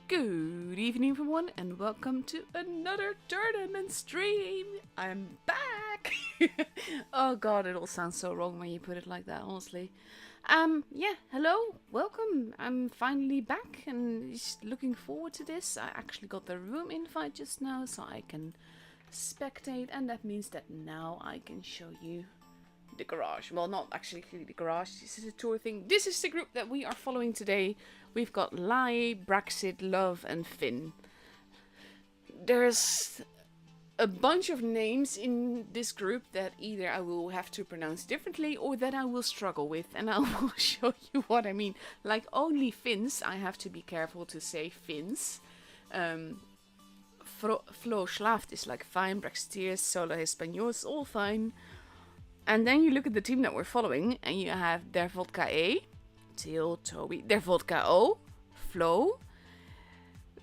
Good evening, everyone, and welcome to another tournament stream. I'm back. Oh god, it all sounds so wrong when you put it like that, honestly. Yeah, hello, welcome. I'm finally back and just looking forward to this. I actually got the room invite just now, so I can spectate, and that means that now I can show you the garage. Well, not actually the garage. This is a tour thing. This is the group that we are following today. We've got Lai, Braxit, Love, and Finn. There's a bunch of names in this group that either I will have to pronounce differently or that I will struggle with, and I will show you what I mean. Like only Finns, I have to be careful to say Finns. Flo Schlaft is like fine, Braxitiers, Solo Españols, all fine. And then you look at the team that we're following, and you have Der Vodka E, Til, Toby, Der Vodka O, Flo.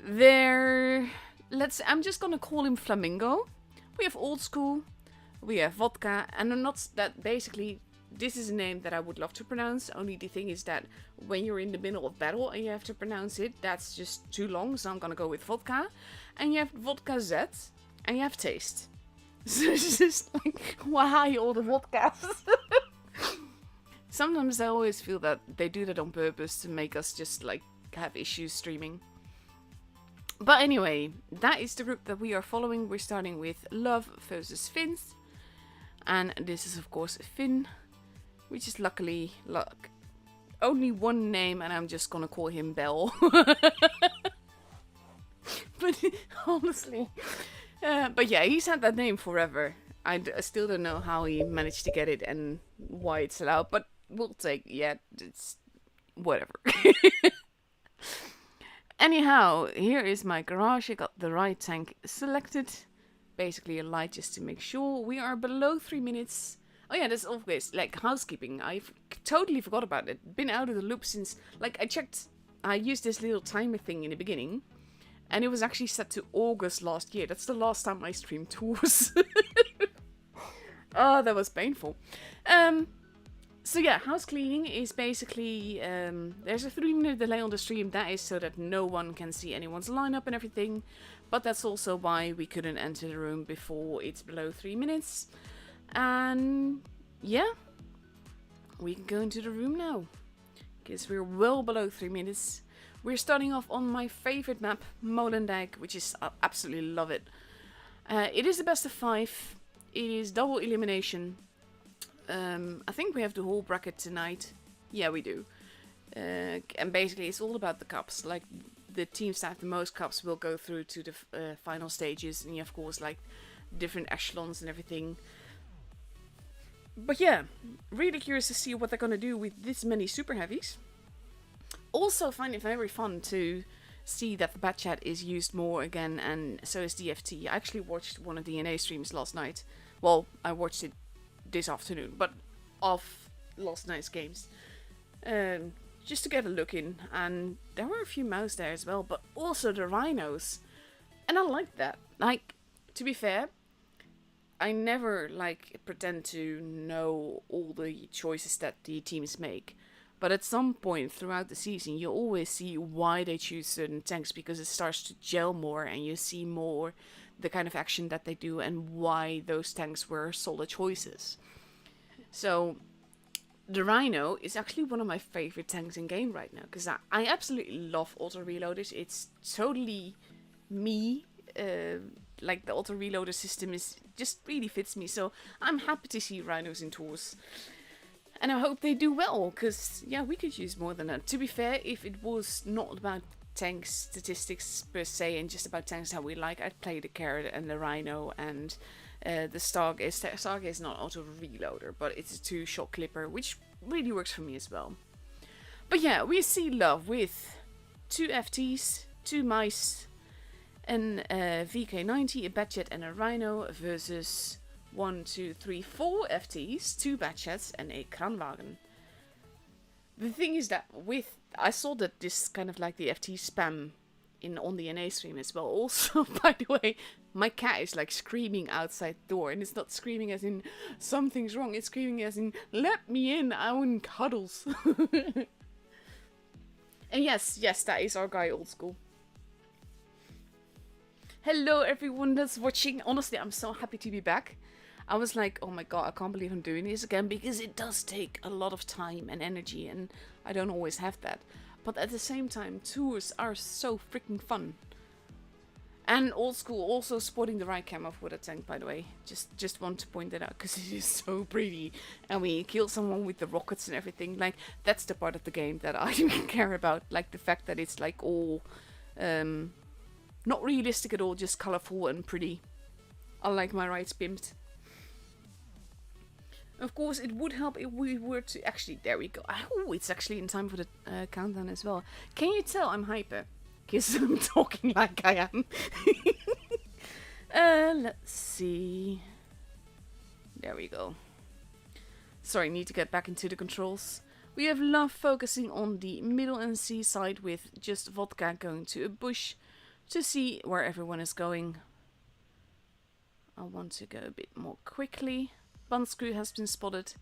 I'm just gonna call him Flamingo. We have Old School, we have Vodka, and I'm not that basically, this is a name that I would love to pronounce, only the thing is that when you're in the middle of battle and you have to pronounce it, that's just too long, so I'm gonna go with Vodka. And you have Vodka Z, and you have Taste. So it's just like, why all the vodkas? Sometimes I always feel that they do that on purpose to make us just like have issues streaming. But anyway, that is the group that we are following. We're starting with Love versus Finns. And this is of course Finn, which is luckily only one name, and I'm just gonna call him Bell. But honestly... but yeah, he's had that name forever. I still don't know how he managed to get it and why it's allowed, but we'll take, yeah, it's whatever. Anyhow, here is my garage. I got the right tank selected. Basically a light just to make sure we are below 3 minutes. Oh yeah, that's always like housekeeping. I've totally forgot about it. Been out of the loop since, like I used this little timer thing in the beginning. And it was actually set to August last year. That's the last time I streamed tours. Oh, that was painful. So yeah, house cleaning is basically... there's a 3-minute delay on the stream. That is so that no one can see anyone's lineup and everything. But that's also why we couldn't enter the room before it's below 3 minutes. And yeah, we can go into the room now. Because we're well below 3 minutes. We're starting off on my favorite map, Molendijk, which is, I absolutely love it. It is the best of 5. It is double elimination. I think we have the whole bracket tonight. Yeah, we do. And basically it's all about the cups. Like, the teams that have the most cups will go through to the final stages. And you have, of course, like, different echelons and everything. But yeah, really curious to see what they're gonna do with this many super heavies. Also find it very fun to see that the bat chat is used more again, and so is DFT. I actually watched one of the NA streams last night. Well, I watched it this afternoon, but of last night's games. Just to get a look in, and there were a few mouse there as well, but also the rhinos. And I like that. Like, to be fair, I never, like, pretend to know all the choices that the teams make. But at some point throughout the season, you always see why they choose certain tanks, because it starts to gel more and you see more the kind of action that they do and why those tanks were solid choices. So the Rhino is actually one of my favorite tanks in game right now, because I absolutely love auto reloaders. It's totally me. Like, the auto reloader system is just really fits me, so I'm happy to see Rhinos in tours. And I hope they do well, because, yeah, we could use more than that. To be fair, if it was not about tank statistics per se, and just about tanks that we like, I'd play the Carrot and the Rhino and the Stargaze. Stargaze is not auto-reloader, but it's a 2-shot clipper, which really works for me as well. But yeah, we see Love with 2 FTs, 2 mice, and a VK90, a Batchet and a Rhino versus 1, 2, 3, 4 FTs, 2 Batchets, and a Kranwagen. The thing is that I saw that this kind of like the FT spam on the NA stream as well. Also, by the way, my cat is like screaming outside the door, and it's not screaming as in something's wrong, it's screaming as in let me in, I want cuddles. And yes, that is our guy Old School. Hello everyone that's watching. Honestly, I'm so happy to be back. I was like, oh my god, I can't believe I'm doing this again, because it does take a lot of time and energy, and I don't always have that. But at the same time, tours are so freaking fun. And old school, also sporting the right camera for the tank, by the way. Just want to point that out, because it is so pretty. And when you kill someone with the rockets and everything, like, that's the part of the game that I care about. Like, the fact that it's, like, all, not realistic at all, just colorful and pretty. I like my rides pimped. Of course, it would help if we were to... Actually, there we go. Oh, it's actually in time for the countdown as well. Can you tell I'm hyper? Because I'm talking like I am. Let's see. There we go. Sorry, need to get back into the controls. We have Love focusing on the middle and C side, with just Vodka going to a bush to see where everyone is going. I want to go a bit more quickly. Bunscrew has been spotted.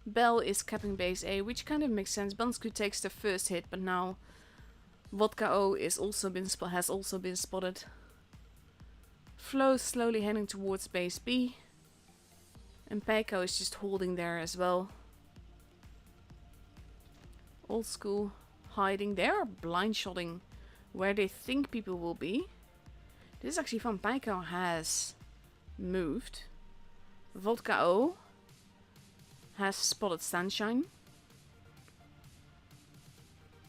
Bell is capping base A, which kind of makes sense. Bunscrew takes the first hit, but now Vodka O has also been spotted. Flo slowly heading towards base B. And Peiko is just holding there as well. Old school hiding. They are blind shotting where they think people will be. This is actually fun. Peiko has moved. Vodka O has spotted Sunshine.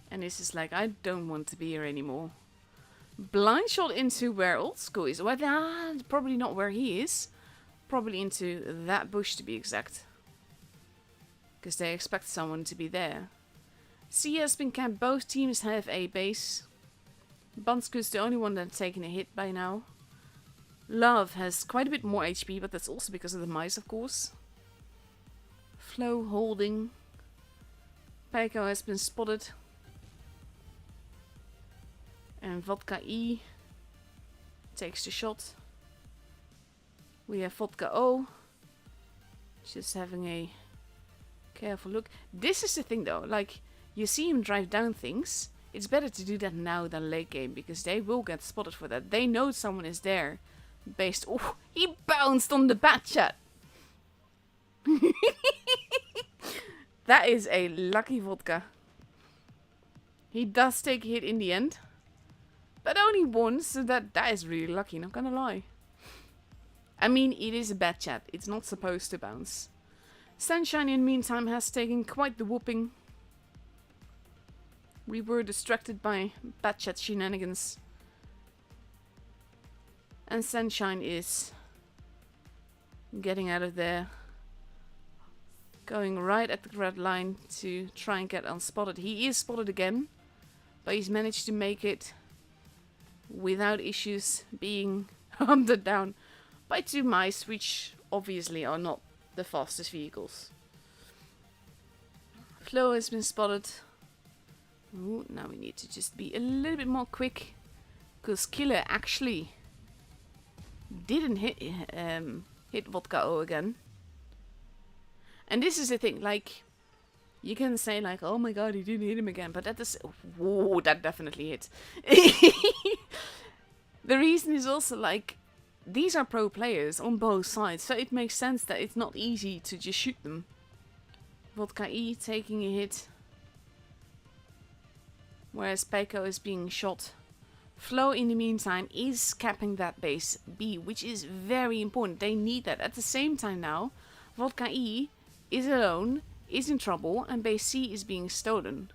And this is like, I don't want to be here anymore. Blind shot into where old school is. Well, probably not where he is. Probably into that bush, to be exact. Because they expect someone to be there. C has been camped. Both teams have a base. Bunscrew's the only one that's taken a hit by now. Love has quite a bit more HP, but that's also because of the mice, of course. Flo holding. Peiko has been spotted. And Vodka E takes the shot. We have Vodka O. Just having a careful look. This is the thing though, like, you see him drive down things. It's better to do that now than late game, because they will get spotted for that. They know someone is there. Based... Oh, he bounced on the bat chat. That is a lucky Vodka. He does take a hit in the end. But only once, so that is really lucky, not gonna lie. I mean, it is a bat chat. It's not supposed to bounce. Sunshine, in the meantime, has taken quite the whooping. We were distracted by bat chat shenanigans. And Sunshine is getting out of there. Going right at the red line to try and get unspotted. He is spotted again, but he's managed to make it without issues, being hunted down by two mice, which obviously are not the fastest vehicles. Flo has been spotted. Ooh, now we need to just be a little bit more quick, because Killer actually didn't hit Vodka O again. And this is the thing, like, you can say like, oh my god, he didn't hit him again, but that is... Whoa, that definitely hit. The reason is also like, these are pro players on both sides, so it makes sense that it's not easy to just shoot them. Vodka E taking a hit. Whereas Peiko is being shot. Flo, in the meantime, is capping that base B, which is very important. They need that. At the same time now, Vodka E is alone, is in trouble, and base C is being stolen.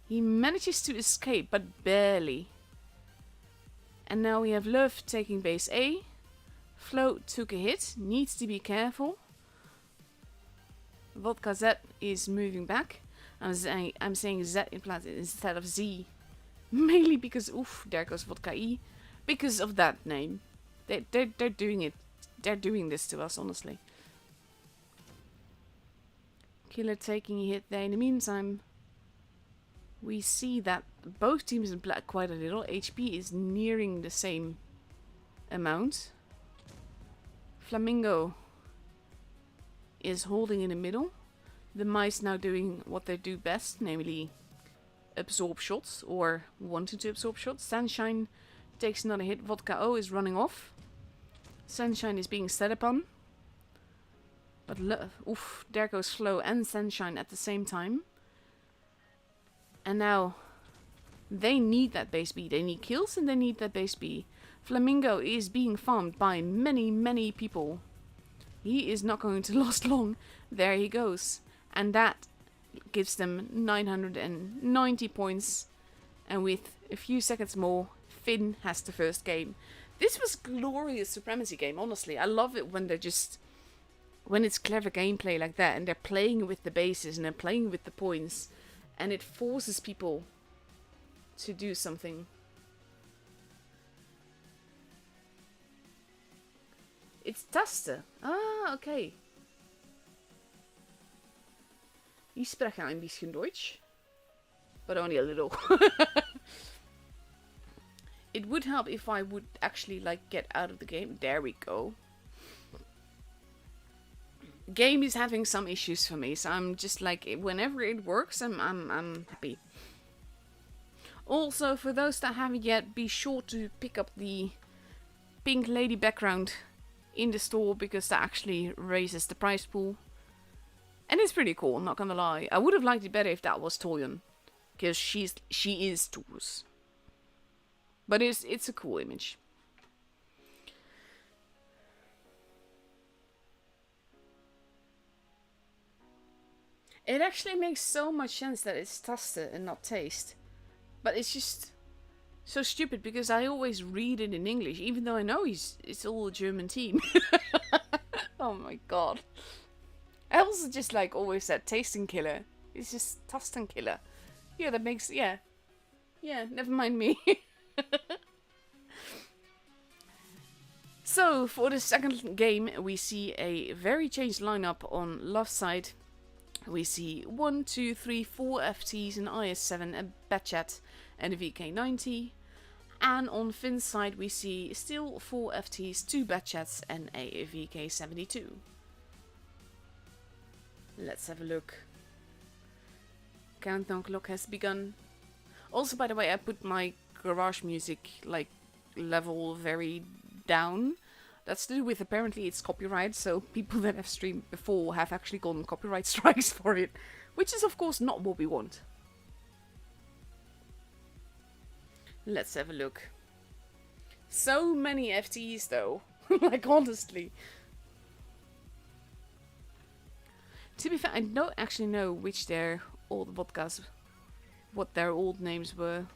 He manages to escape, but barely. And now we have Love taking base A. Flo took a hit, needs to be careful. Vodka Z is moving back. I'm saying Z instead of Z. Mainly because, oof, there goes Vodka E. Because of that name. They're doing it. They're doing this to us, honestly. Killer taking a hit there. In the meantime, we see that both teams in black quite a little. HP is nearing the same amount. Flamingo is holding in the middle. The mice now doing what they do best, namely absorb shots, or wanting to absorb shots. Sunshine takes another hit. Vodka O is running off. Sunshine is being set upon. But oof, there goes Flo and Sunshine at the same time. And now they need that base B. They need kills and they need that base B. Flamingo is being farmed by many, many people. He is not going to last long. There he goes. And that gives them 990 points. And with a few seconds more, Finn has the first game. This was glorious supremacy game, honestly. I love it when they're just... when it's clever gameplay like that. And they're playing with the bases and they're playing with the points. And it forces people to do something. It's Taste. Ah, okay. Ich spreche ein bisschen Deutsch. But only a little. It would help if I would actually like get out of the game. There we go. Game is having some issues for me, so I'm just like, whenever it works, I'm happy. Also, for those that haven't yet, be sure to pick up the pink lady background in the store, because that actually raises the price pool. And it's pretty cool, I'm not gonna lie. I would have liked it better if that was Toyon, because she is Tours. But it's a cool image. It actually makes so much sense that it's Taste and not Taste. But it's just so stupid because I always read it in English, even though I know it's all a German team. Oh my god. I also just like always said Tasting Killer. It's just Tasten Killer. Yeah, that makes... yeah. Yeah, never mind me. So, for the second game, we see a very changed lineup on Love's side. We see 1, 2, 3, 4 FTs, an IS-7, a Batchat, and a VK-90. And on Finn's side, we see still 4 FTs, 2 Batchats, and a VK-72. Let's have a look. Countdown clock has begun. Also, by the way, I put my garage music like level very down. That's to do with, apparently it's copyright, so people that have streamed before have actually gotten copyright strikes for it, which is of course not what we want. Let's have a look. So many FTs though, like honestly. To be fair, I don't actually know which their old vodkas, what their old names were.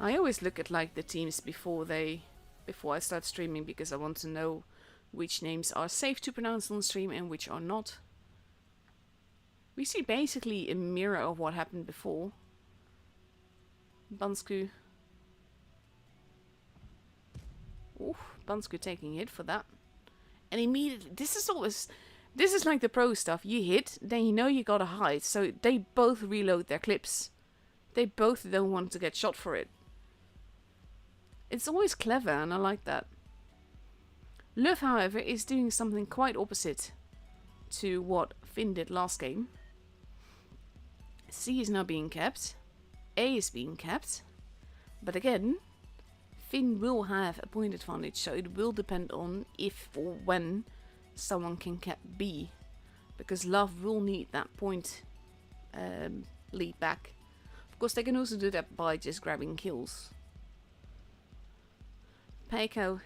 I always look at like the teams before I start streaming, because I want to know which names are safe to pronounce on stream and which are not. We see basically a mirror of what happened before. Bansku. Ooh, Bansku taking hit for that. And immediately, this is like the pro stuff. You hit, then you know you gotta hide. So they both reload their clips. They both don't want to get shot for it. It's always clever, and I like that. Love, however, is doing something quite opposite to what Finn did last game. C is now being kept. A is being kept. But again, Finn will have a point advantage, so it will depend on if or when someone can cap B. Because Love will need that point lead back. Of course, they can also do that by just grabbing kills. Peiko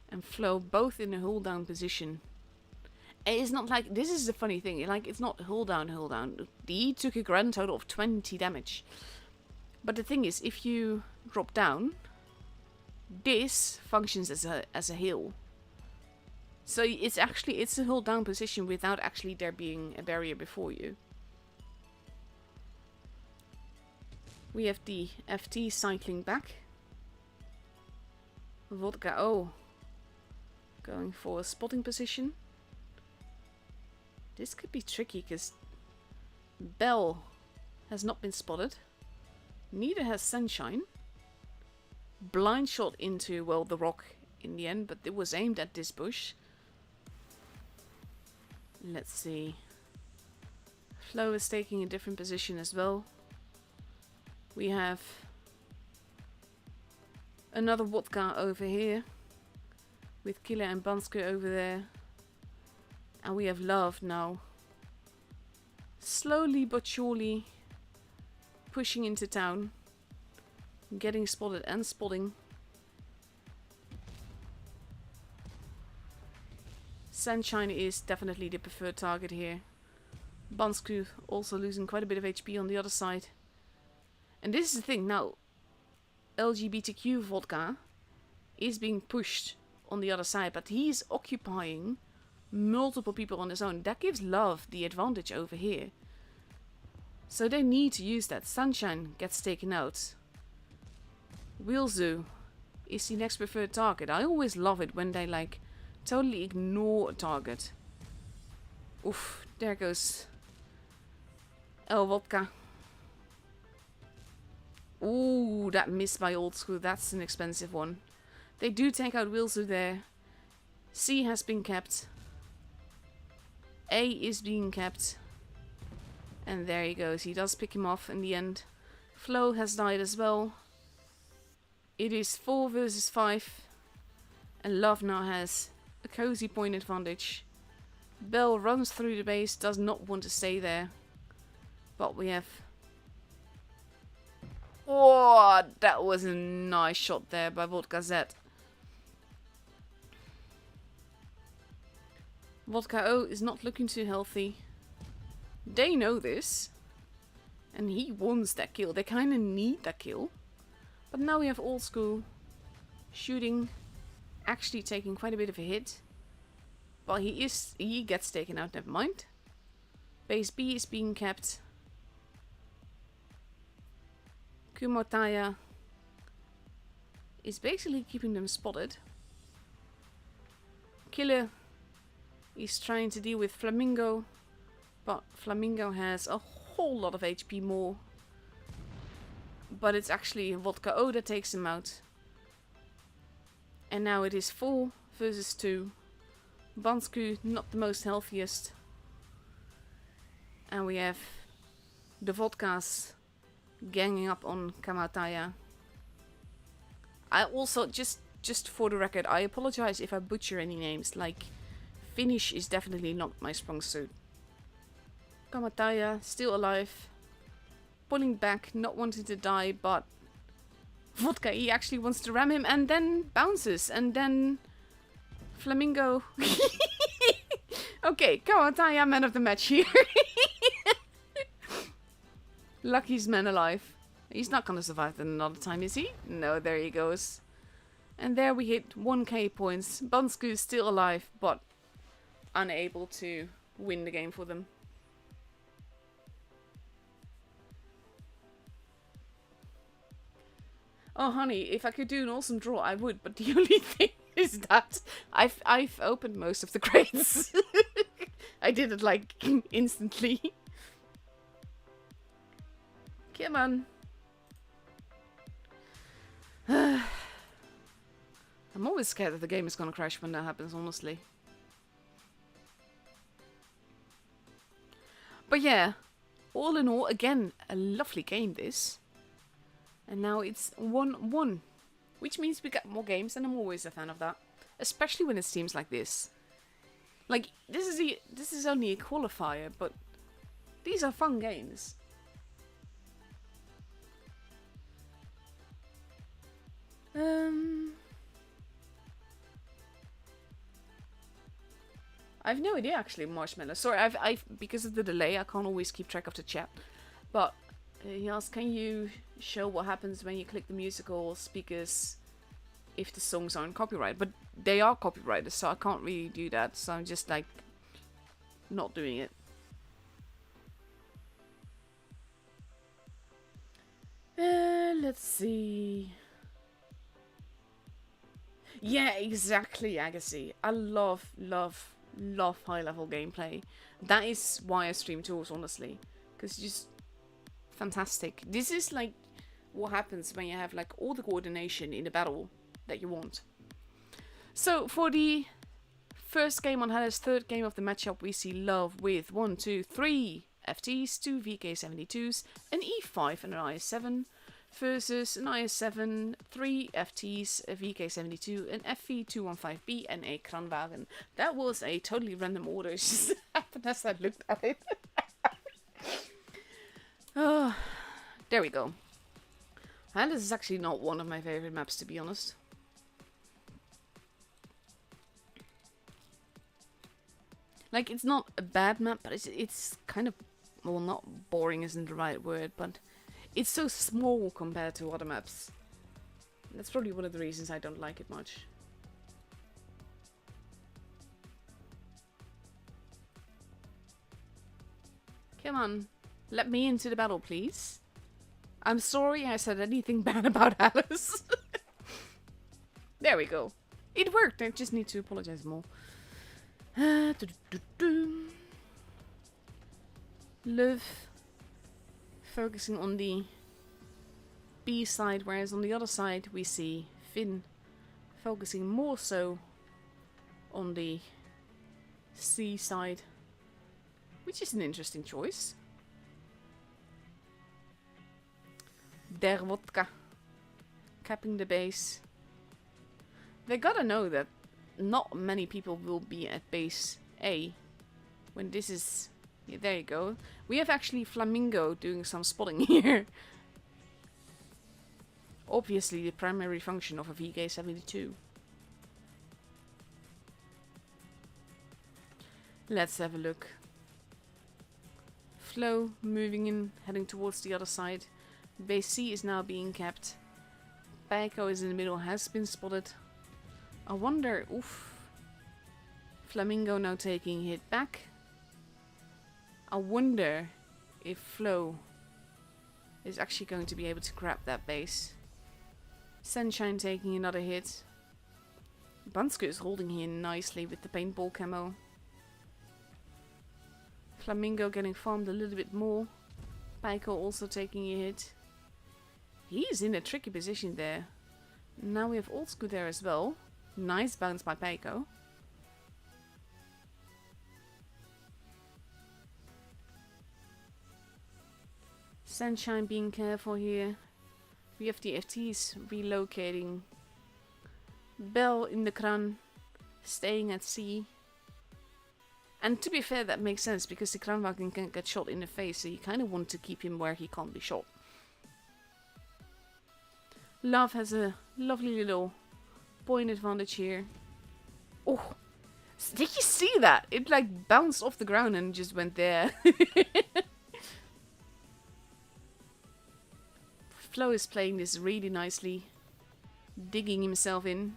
and Flo both in a hold down position. It's not like, this is the funny thing, like it's not hold down. D took a grand total of 20 damage. But the thing is, if you drop down, this functions as a heal. So it's a hold down position without actually there being a barrier before you. We have the FT cycling back. Vodka O going for a spotting position. This could be tricky because Bell has not been spotted. Neither has Sunshine. Blind shot into, well, the rock in the end, but it was aimed at this bush. Let's see. Flo is taking a different position as well. We have Another vodka over here. With Killer and Banske over there. And we have Love now. Slowly but surely pushing into town. Getting spotted and spotting. Sunshine is definitely the preferred target here. Bansku also losing quite a bit of HP on the other side. And this is the thing, now LGBTQ vodka is being pushed on the other side, but he's occupying multiple people on his own. That gives Love the advantage over here. So they need to use that. Sunshine gets taken out. Wilzu is the next preferred target. I always love it when they like totally ignore a target. Oof, there goes El Vodka. Ooh, that missed by Old School. That's an expensive one. They do take out Wilzu there. C has been kept. A is being kept. And there he goes. He does pick him off in the end. Flo has died as well. It is 4 versus 5. And Love now has a cozy point advantage. Bell runs through the base. Does not want to stay there. But we have... Oh, that was a nice shot there by Vodka Z. Vodka O is not looking too healthy. They know this. And he wants that kill. They kind of need that kill. But now we have Old School shooting. Actually taking quite a bit of a hit. But he gets taken out, never mind. Base B is being kept. Kumotaya is basically keeping them spotted. Killer is trying to deal with Flamingo. But Flamingo has a whole lot of HP more. But it's actually Vodka O that takes him out. And now it is 4 versus 2. Bansku not the most healthiest. And we have the Vodkas ganging up on Kamataya. I also, just for the record, I apologize if I butcher any names. Like, Finnish is definitely not my strong suit. Kamataya, still alive. Pulling back, not wanting to die, but Vodka, he actually wants to ram him and then bounces. And then Flamingo. Okay, Kamataya, man of the match here. Lucky's man alive. He's not gonna survive that another time, is he? No, there he goes. And there we hit 1k points. Bansku is still alive, but unable to win the game for them. Oh honey, if I could do an awesome draw, I would, but the only thing is that I've opened most of the crates. I did it like instantly. Come on. I'm always scared that the game is gonna crash when that happens, honestly. But yeah, all in all, again, a lovely game this. And now it's 1-1. Which means we got more games, and I'm always a fan of that. Especially when it's teams like this. Like, this is only a qualifier, but these are fun games. I've no idea actually, Marshmallow. Sorry, I've because of the delay, I can't always keep track of the chat. But he asked, can you show what happens when you click the musical speakers if the songs aren't copyrighted? But they are copyrighted, so I can't really do that. So I'm just like not doing it. Let's see. Yeah, exactly, Agassi. I love high level gameplay. That is why I stream tours, honestly, because it's just fantastic. This is like what happens when you have like all the coordination in the battle that you want. So for the first game on Hellas, third game of the matchup, we see Love with 1, 2, 3 FTs, 2 VK72s, an E5 and an IS7, versus an IS-7, 3 FTs, a VK-72, an FV-215B, and a Kranwagen. That was a totally random order. It just happened as I looked at it. Oh, there we go. And this is actually not one of my favorite maps, to be honest. Like, it's not a bad map, but it's kind of, well, not boring isn't the right word, but it's so small compared to other maps. That's probably one of the reasons I don't like it much. Come on, let me into the battle, please. I'm sorry I said anything bad about Alice. There we go. It worked, I just need to apologize more. Love focusing on the B side, whereas on the other side we see Finn focusing more so on the C side, which is an interesting choice. Der Vodka capping the base. They gotta know that not many people will be at base A when this is... Yeah, there you go. We have actually Flamingo doing some spotting here. Obviously the primary function of a VK-72. Let's have a look. Flo moving in, heading towards the other side. Base C is now being kept. Paiko is in the middle, has been spotted. I wonder, oof. Flamingo now taking hit back. I wonder if Flo is actually going to be able to grab that base. Sunshine taking another hit. Bansko is holding here nicely with the paintball camo. Flamingo getting farmed a little bit more. Paiko also taking a hit. He's in a tricky position there. Now we have Old School there as well. Nice bounce by Paiko. Sunshine being careful here. We have the FTs relocating. Bell in the Kran, staying at C. And to be fair, that makes sense because the Kranwagen can get shot in the face, so you kind of want to keep him where he can't be shot. Love has a lovely little point advantage here. Oh, did you see that? It like bounced off the ground and just went there. Flo is playing this really nicely, digging himself in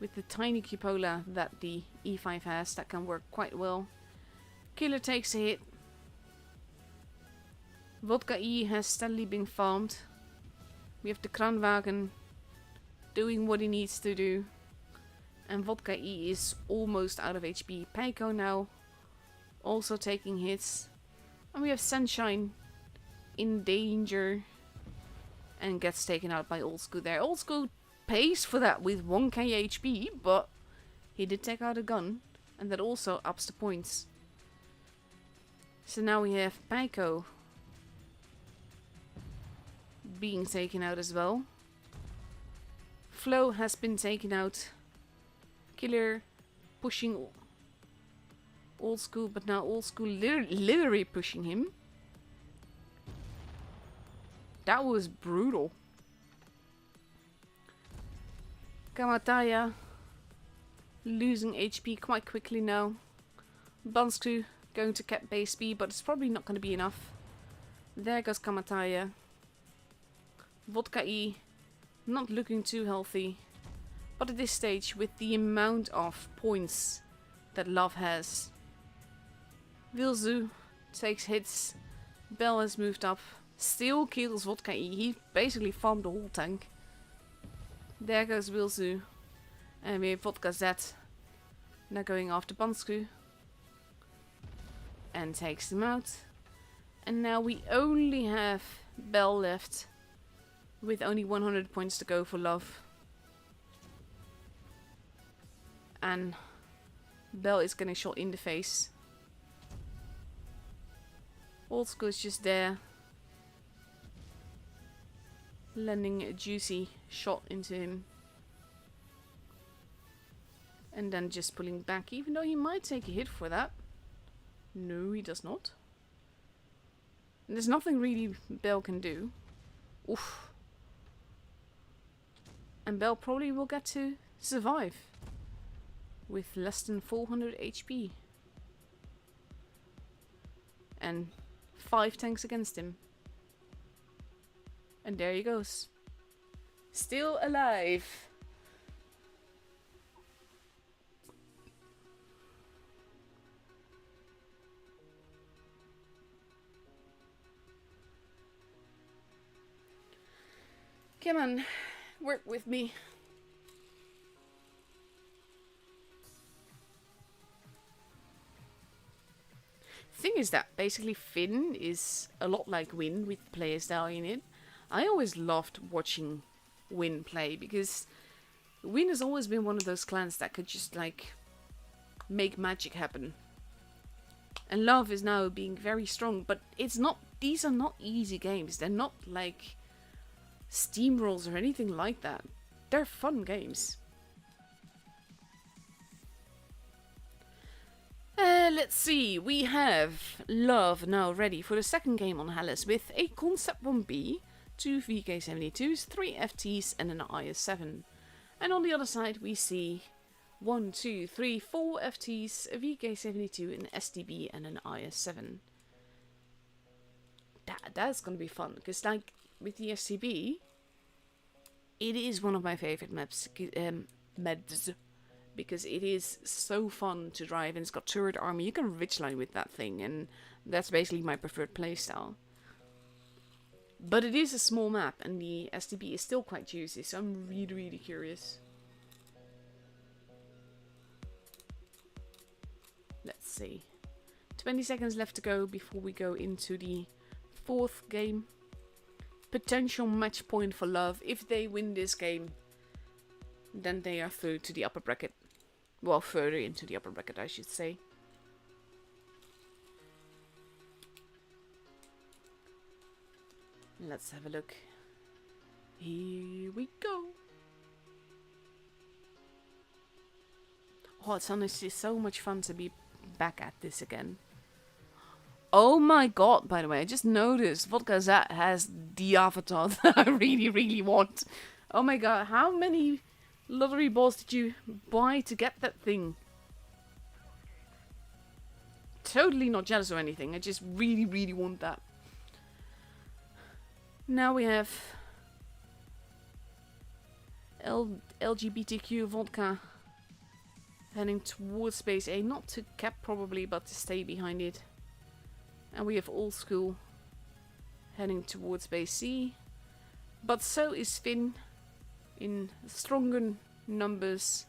with the tiny cupola that the E5 has. That can work quite well. Killer takes a hit. Vodka E has steadily been farmed. We have the Kranwagen doing what he needs to do. And Vodka E is almost out of HP. Paiko now also taking hits. And we have Sunshine in danger. And gets taken out by Old School there. Old School pays for that with 1k HP, but he did take out a gun. And that also ups the points. So now we have Paiko being taken out as well. Flo has been taken out. Killer pushing Old School, but now Old School literally pushing him. That was brutal. Kamataya losing HP quite quickly now. Bansko going to cap base B, but it's probably not going to be enough. There goes Kamataya. Vodka E not looking too healthy. But at this stage, with the amount of points that Love has, Wilzu takes hits. Bell has moved up. Still kills Vodka E. He basically farmed the whole tank. There goes Wilzu. And we have Vodka Z now going after Bansko. And takes him out. And now we only have Bell left. With only 100 points to go for Love. And Bell is getting shot in the face. Old School is just there. landing a juicy shot into him. And then just pulling back, even though he might take a hit for that. No, he does not. And there's nothing really Bell can do. Oof. And Bell probably will get to survive with less than 400 HP. And 5 tanks against him. And there he goes. Still alive. Come on, work with me. Thing is that basically Finn is a lot like Win with the playstyle in it. I always loved watching Win play because Win has always been one of those clans that could just like make magic happen. And Love is now being very strong, but it's not. These are not easy games. They're not like steamrolls or anything like that. They're fun games. Let's see. We have Love now ready for the second game on Hellas with a Concept 1B, 2 VK72s, 3 FTs and an IS-7. And on the other side we see 1, 2, 3, 4 FTs, a VK72, an STB and an IS-7. That's gonna be fun, because like with the STB, it is one of my favorite maps, meds, because it is so fun to drive and it's got turret armor. You can ridgeline with that thing, and that's basically my preferred playstyle. But it is a small map, and the STB is still quite juicy, so I'm really, really curious. Let's see. 20 seconds left to go before we go into the fourth game. Potential match point for Love. If they win this game, then they are through to the upper bracket. Well, further into the upper bracket, I should say. Let's have a look. Here we go. Oh, it's honestly so much fun to be back at this again. Oh my god, by the way, I just noticed Vodka Zat has the avatar that I really, really want. Oh my god, how many lottery balls did you buy to get that thing? Totally not jealous or anything, I just really, really want that. Now we have LGBTQ Vodka heading towards base A, not to cap probably, but to stay behind it. And we have Old School heading towards base C. But so is Finn in stronger numbers.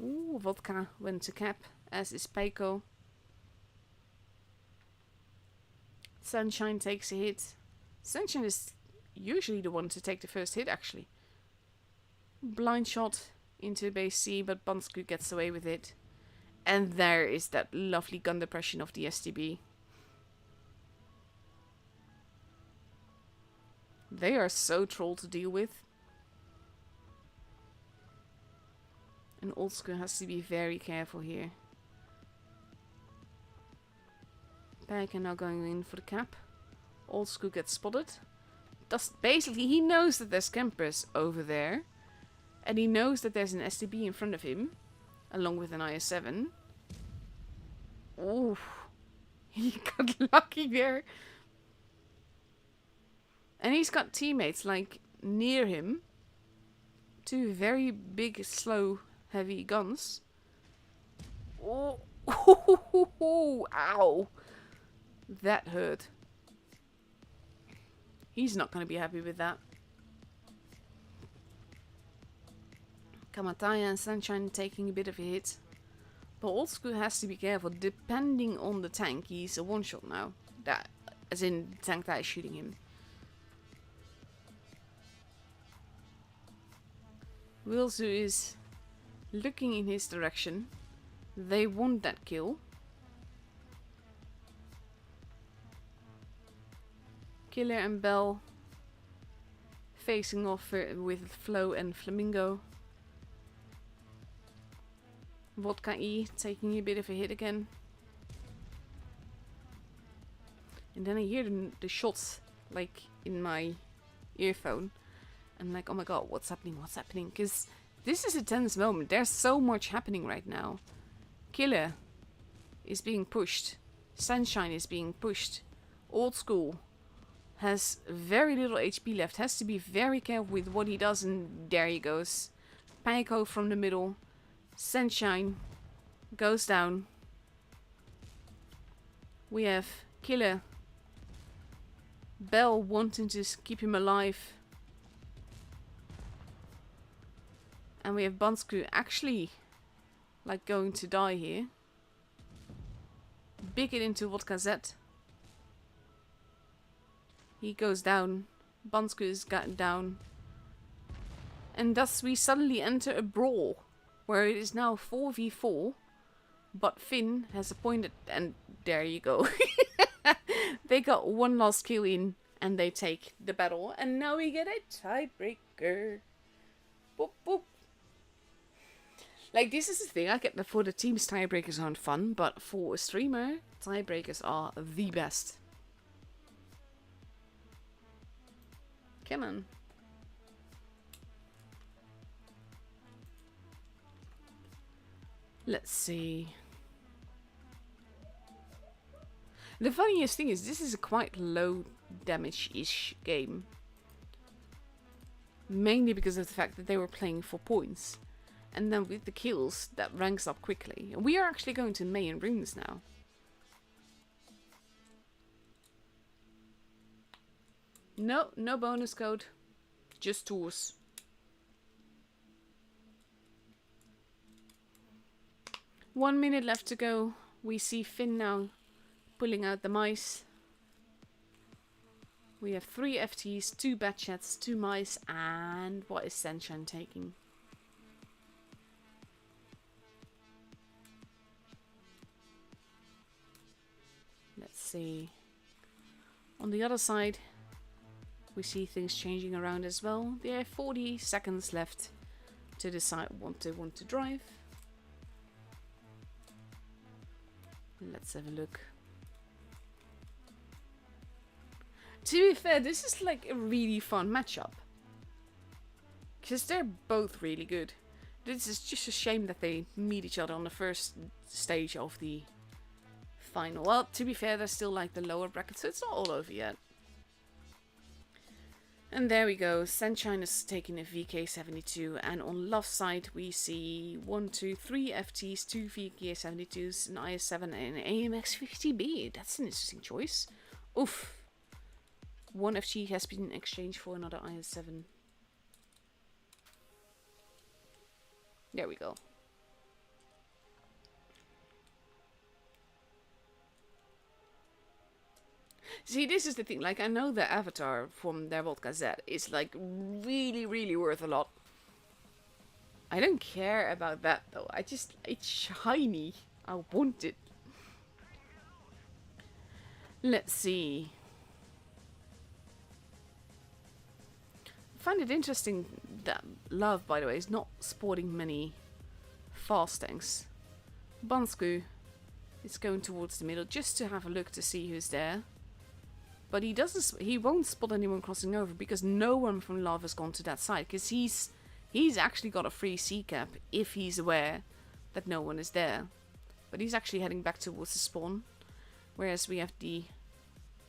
Ooh, Vodka went to cap, as is Peiko. Sunshine takes a hit. Sunshine is usually the one to take the first hit, actually. Blind shot into base C, but Bansku gets away with it. And there is that lovely gun depression of the STB. They are so troll to deal with. And Old School has to be very careful here. Pelican now going in for the cap. Old School gets spotted. Basically, he knows that there's campers over there. And he knows that there's an STB in front of him. Along with an IS-7. Ooh. He got lucky there. And he's got teammates, like, near him. 2 very big, slow, heavy guns. Oh. Ow. That hurt. He's not going to be happy with that. Kamataya and Sunshine taking a bit of a hit. But Old School has to be careful. Depending on the tank, he's a one-shot now. That, as in the tank that is shooting him. Wilzu is looking in his direction. They want that kill. Killer and Bell facing off with Flo and Flamingo. Vodka E taking a bit of a hit again. And then I hear the shots like in my earphone. I'm like, oh my god, what's happening? What's happening? Because this is a tense moment. There's so much happening right now. Killer is being pushed. Sunshine is being pushed. Old School has very little HP left. Has to be very careful with what he does. And there he goes. Panko from the middle. Sunshine goes down. We have Killer. Bell wanting to keep him alive. And we have Bansku actually like going to die here. Big it into Vodka Z. He goes down. Bansku is gotten down. And thus we suddenly enter a brawl. Where it is now 4v4. But Finn has appointed... And there you go. They got one last kill in. And they take the battle. And now we get a tiebreaker. Boop boop. Like, this is the thing. I get that for the teams, tiebreakers aren't fun. But for a streamer, tiebreakers are the best. Come on. Let's see. The funniest thing is, this is a quite low damage-ish game. Mainly because of the fact that they were playing for points. And then with the kills, that ranks up quickly. We are actually going to main runes now. No, no bonus code. Just tours. One minute left to go. We see Finn now pulling out the mice. We have 3 FTs, 2 bat chats, 2 mice, and what is Sunshine taking? Let's see. On the other side, we see things changing around as well. There are 40 seconds left to decide what they want to drive. Let's have a look. To be fair, this is like a really fun matchup. Because they're both really good. This is just a shame that they meet each other on the first stage of the final. Well, to be fair, they're still like the lower bracket, so it's not all over yet. And there we go. Sunshine is taking a VK72. And on left side, we see 1, 2, 3 FTs, 2 VK72s, an IS7 and an AMX50B. That's an interesting choice. Oof. 1 FT has been exchanged for another IS7. There we go. See, this is the thing. Like, I know the avatar from their Vodka Z is like really, really worth a lot. I don't care about that though. It's shiny. I want it. Let's see. I find it interesting that Love, by the way, is not sporting many fast tanks. Bansku is going towards the middle just to have a look to see who's there. But he won't spot anyone crossing over because no one from Love has gone to that side. Because he's actually got a free C cap if he's aware that no one is there. But he's actually heading back towards the spawn. Whereas we have the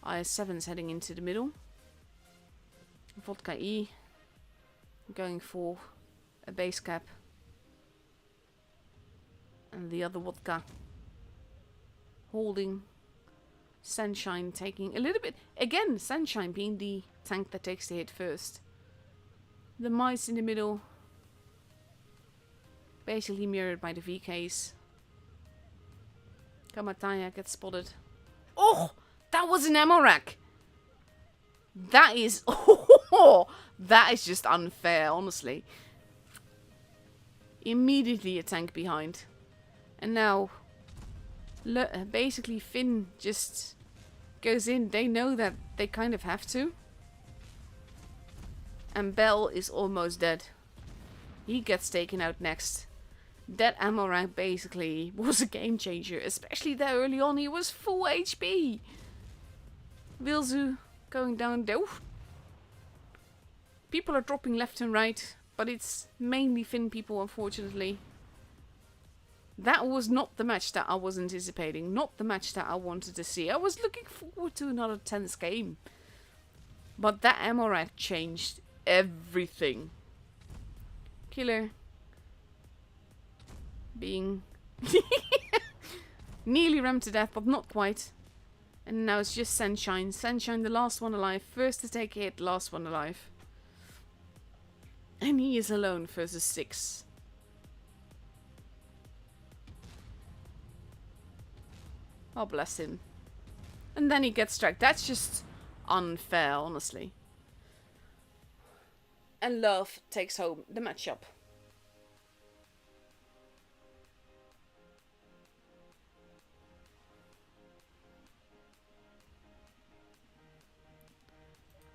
IS7s heading into the middle. Vodka E going for a base cap. And the other Vodka holding. Sunshine taking a little bit. Again, Sunshine being the tank that takes the hit first. The mice in the middle. Basically mirrored by the VKs. Kamataya gets spotted. Oh! That was an ammo rack! That is... Oh, that is just unfair, honestly. Immediately a tank behind. And now... basically Finn just goes in. They know that they kind of have to. And Bell is almost dead. He gets taken out next. That ammo rack basically was a game changer, especially that early on. He was full HP. Wilzu going down there. People are dropping left and right, but it's mainly Finn people, unfortunately. That was not the match that I was anticipating, not the match that I wanted to see. I was looking forward to another tense game. But that ammo rack changed everything. Killer. Being nearly rammed to death, but not quite. And now it's just Sunshine. Sunshine, the last one alive. First to take a hit, last one alive. And he is alone versus 6. Oh, bless him. And then he gets struck. That's just unfair, honestly. And Love takes home the matchup.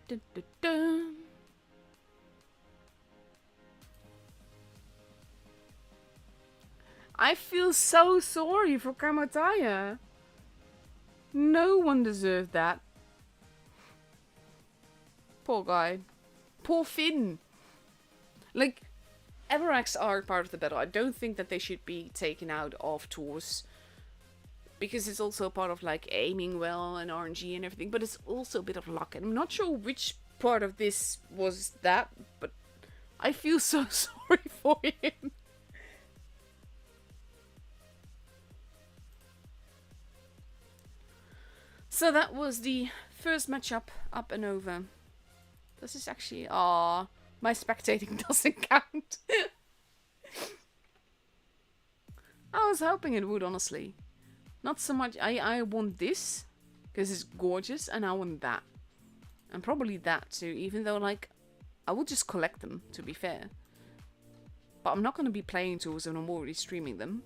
Dun, dun, dun. I feel so sorry for Kamataya. No one deserved that. Poor guy. Poor Finn. Like, Everacks are part of the battle. I don't think that they should be taken out of tours. Because it's also part of, like, aiming well and RNG and everything. But it's also a bit of luck. And I'm not sure which part of this was that. But I feel so sorry for him. So that was the first matchup up and over. This is actually... my spectating doesn't count. I was hoping it would, honestly. Not so much... I want this, because it's gorgeous, and I want that. And probably that too, even though, like, I will just collect them, to be fair. But I'm not going to be playing tools and I'm already streaming them.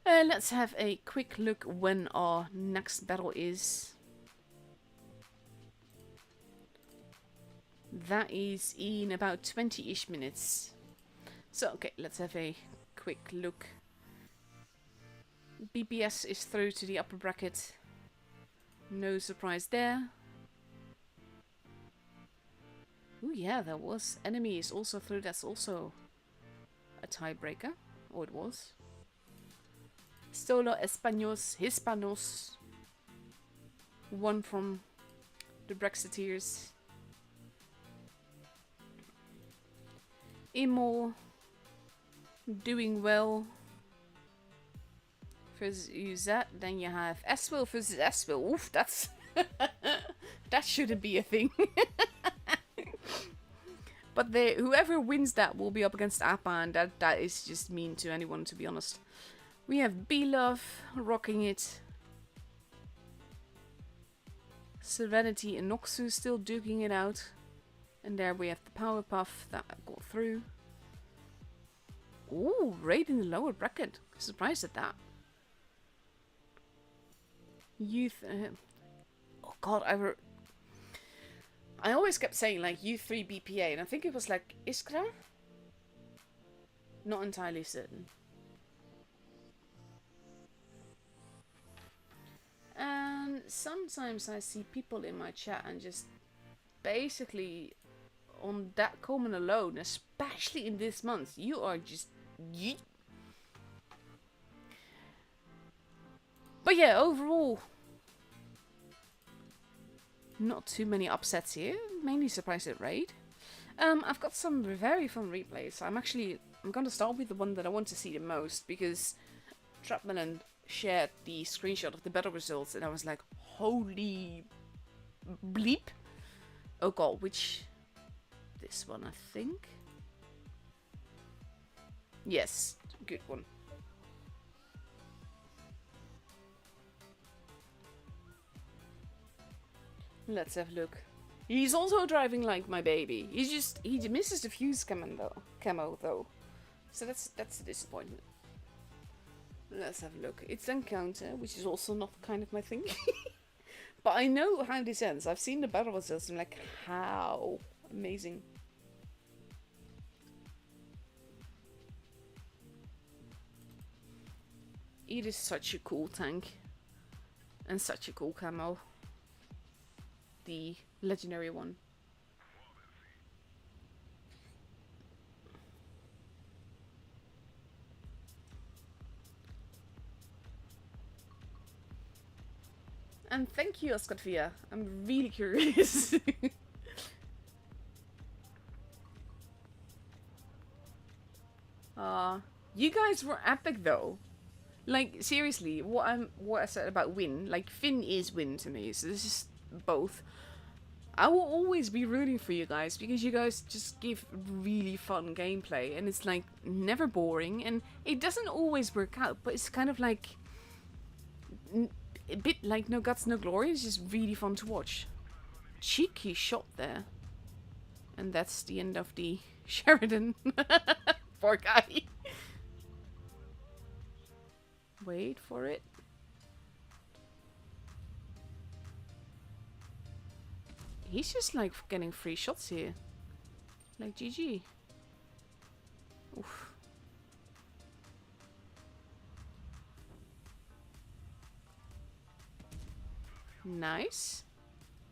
Let's have a quick look when our next battle is. That is in about 20-ish minutes. So, okay, let's have a quick look. BPS is through to the upper bracket. No surprise there. Ooh, yeah, there was. Enemy is also through. That's also a tiebreaker. Or it was. Solo Españols, Hispanos. One from the Brexiteers. Imo doing well versus Uzat. Then you have Eswil versus Eswil. Oof, that's that shouldn't be a thing. But whoever wins that will be up against Appa, and that is just mean to anyone, to be honest. We have B-Love rocking it. Serenity and Noxu still duking it out. And there we have the Powerpuff that got through. Ooh, right in the lower bracket. Surprised at that. Youth... oh god, I always kept saying like U3 BPA, and I think it was like Iskra? Not entirely certain. And sometimes I see people in my chat and just basically on that comment alone, especially in this month, you are just yeet. But yeah, overall, not too many upsets here. Mainly surprised at Raid. I've got some very fun replays. I'm going to start with the one that I want to see the most, because Trapmelon shared the screenshot of the battle results and I was like, holy bleep. Oh god, which... this one, I think? Yes, good one. Let's have a look. He's also driving like my baby. He misses the fuse camo though. So that's a disappointment. Let's have a look. It's Encounter, which is also not kind of my thing. But I know how this ends. I've seen the battle results and I'm like, how amazing. It is such a cool tank. And such a cool camo. The legendary one. And thank you, Oskatvia. I'm really curious. You guys were epic though. Like seriously, what I said about Win, like Finn is Win to me. So this is both. I will always be rooting for you guys because you guys just give really fun gameplay and it's like never boring and it doesn't always work out, but it's kind of like a bit like No Guts, No Glory. It's just really fun to watch. Cheeky shot there. And that's the end of the Sheridan. Poor guy. Wait for it. He's just like getting free shots here. Like GG. Oof. Nice.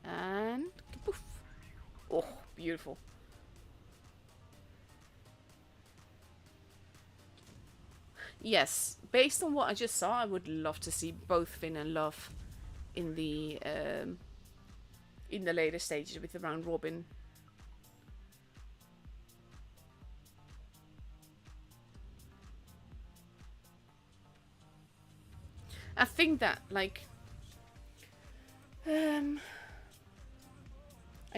And poof. Oh, beautiful. Yes, based on what I just saw, I would love to see both Finn and Love in the later stages with the round robin. I think that like I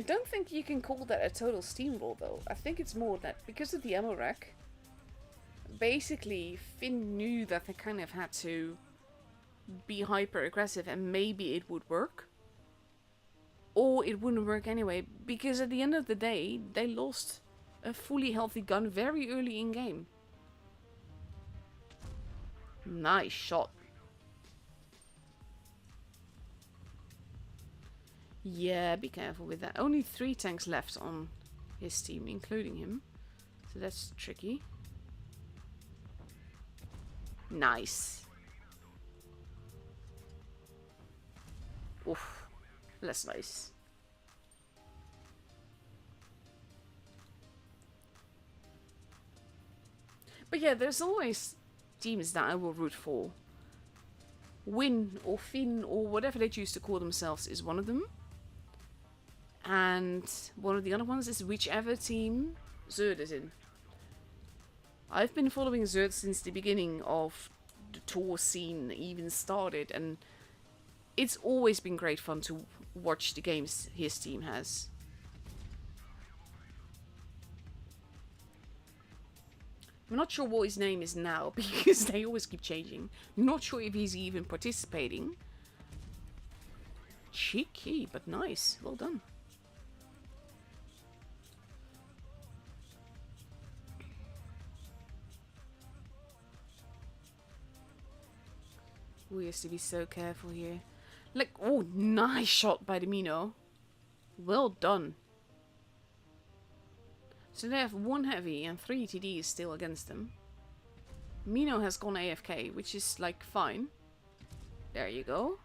don't think you can call that a total steamroll though. I think it's more that because of the ammo rack, basically Finn knew that they kind of had to be hyper aggressive and maybe it would work. Or it wouldn't work anyway, because at the end of the day, they lost a fully healthy gun very early in game. Nice shot. Yeah, be careful with that. Only 3 tanks left on his team, including him. So that's tricky. Nice. Oof. That's nice. But yeah, there's always teams that I will root for. Win or Finn or whatever they choose to call themselves is one of them. And one of the other ones is whichever team Zerd is in. I've been following Zerd since the beginning of the tour scene even started, and it's always been great fun to watch the games his team has. I'm not sure what his name is now because they always keep changing. Not sure if he's even participating. Cheeky, but nice. Well done. We have to be so careful here. Like, oh, nice shot by the Mino. Well done. So they have 1 heavy and 3 TDs still against them. Mino has gone AFK, which is like fine. There you go.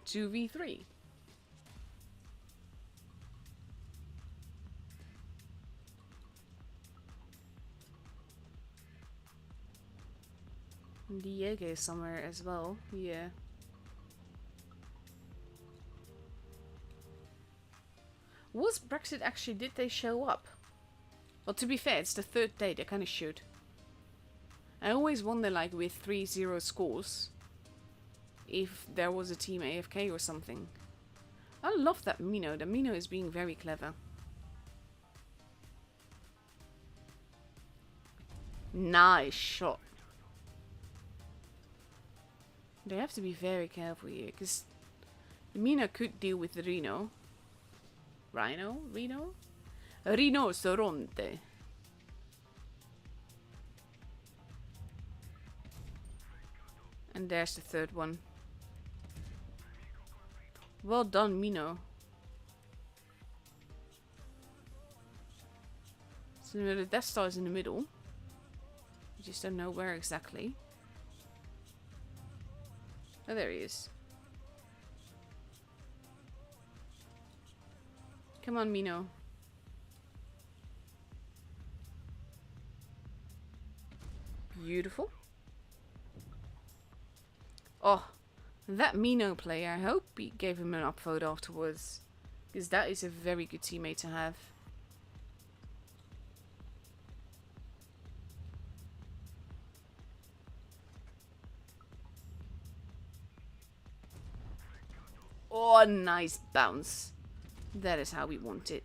2v3. Diego is somewhere as well. Yeah. Was Brexit actually, did they show up? Well, to be fair, it's the 3rd day, they kind of should. I always wonder, like, with 3-0 scores, if there was a team AFK or something. I love that Mino. The Mino is being very clever. Nice shot. They have to be very careful here, because the Mino could deal with the Rhino. Rhino? Rinoceronte. And there's the 3rd one. Well done, Mino. So the Death Star is in the middle. I just don't know where exactly. Oh, there he is. Come on, Mino. Beautiful. Oh, that Mino player. I hope he gave him an upvote afterwards. Because that is a very good teammate to have. Oh, nice bounce. That is how we want it.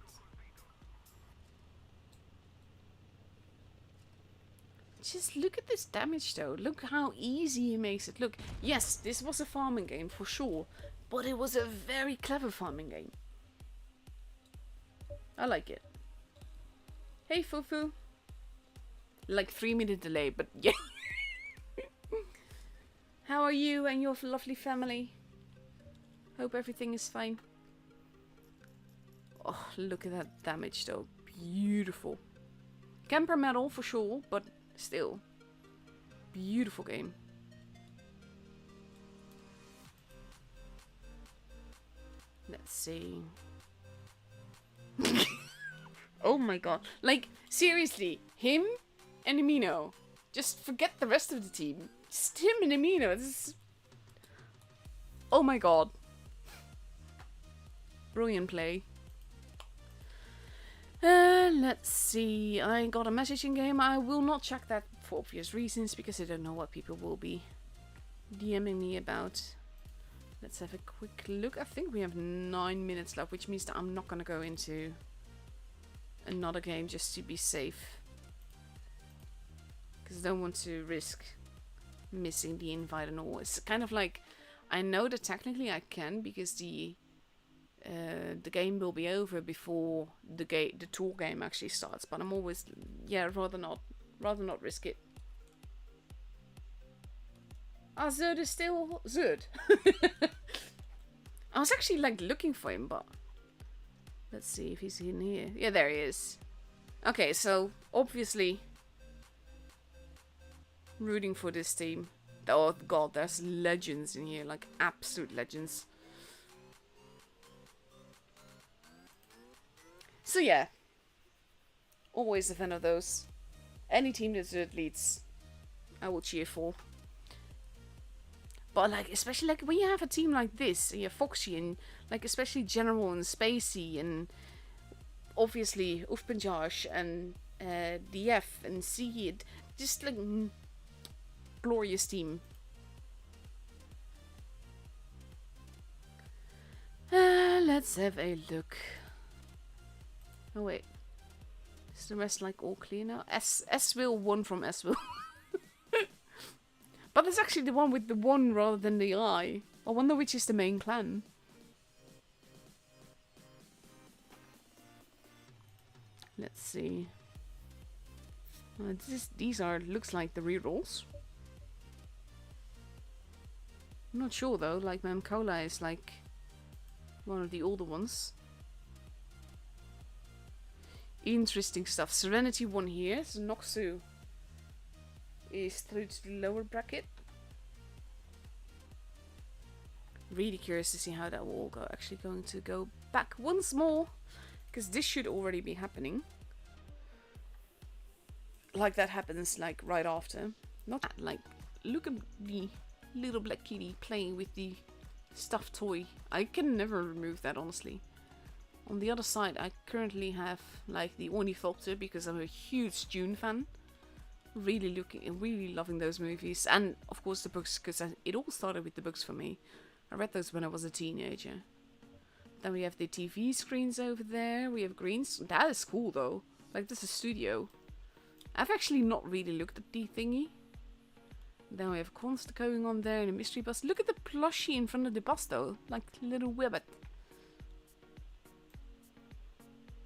Just look at this damage though. Look how easy he makes it look. Yes, this was a farming game for sure. But it was a very clever farming game. I like it. Hey, Fufu. Like 3-minute delay, but yeah. How are you and your lovely family? Hope everything is fine. Oh, look at that damage though. Beautiful. Camper medal for sure, but still. Beautiful game. Let's see. Oh my god. Like, seriously, him and Amino. Just forget the rest of the team. Just him and Amino. This... Oh my god. Brilliant play. Let's see. I got a message in game. I will not check that for obvious reasons because I don't know what people will be DMing me about. Let's have a quick look. I think we have 9 minutes left, which means that I'm not going to go into another game just to be safe. Because I don't want to risk missing the invite and all. It's kind of like, I know that technically I can because the game will be over before the tour game actually starts, but I'm always, yeah, rather not risk it. Ah, Zerd is still Zerd. I was actually like looking for him, but let's see if he's in here. Yeah, there he is. Okay, so obviously rooting for this team. Oh god, there's legends in here, like absolute legends. So yeah, always a fan of those. Any team that Zerd leads, I will cheer for. But like, especially like when you have a team like this, and you have Foxy and like especially General and Spacey and obviously Ufpenjosh and DF and Seed, just like glorious team. Let's have a look. Oh wait, is the rest like all clear now? S-Will won from S-Will. But it's actually the one with the 1 rather than the I. I wonder which is the main clan. Let's see. These are, looks like the rerolls. I'm not sure though, like Mamcola is like one of the older ones. Interesting stuff. Serenity won here, so Noxu is through to the lower bracket. Really curious to see how that will all go. Actually going to go back once more, because this should already be happening. Like that happens like right after. Not that, like, look at the little black kitty playing with the stuffed toy. I can never remove that, honestly. On the other side, I currently have like the Ornithopter because I'm a huge Dune fan. Really loving those movies, and of course the books, because it all started with the books for me. I read those when I was a teenager. Then we have the TV screens over there. We have greens. That is cool though. Like, this is studio. I've actually not really looked at the thingy. Then we have Const going on there in a mystery bus. Look at the plushie in front of the bus though, like little Wibbit.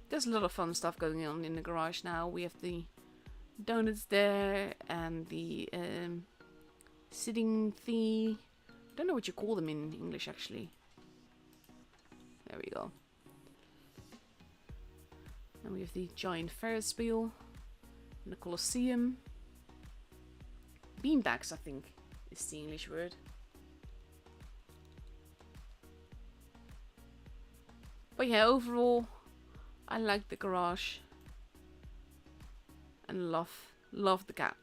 There's a lot of fun stuff going on in the garage now. We have the donuts there and the sitting thingy. I don't know what you call them in English actually. There we go. And we have the giant Ferris wheel and the Colosseum. Beanbags, I think, is the English word. But yeah, overall, I like the garage. And love the cat.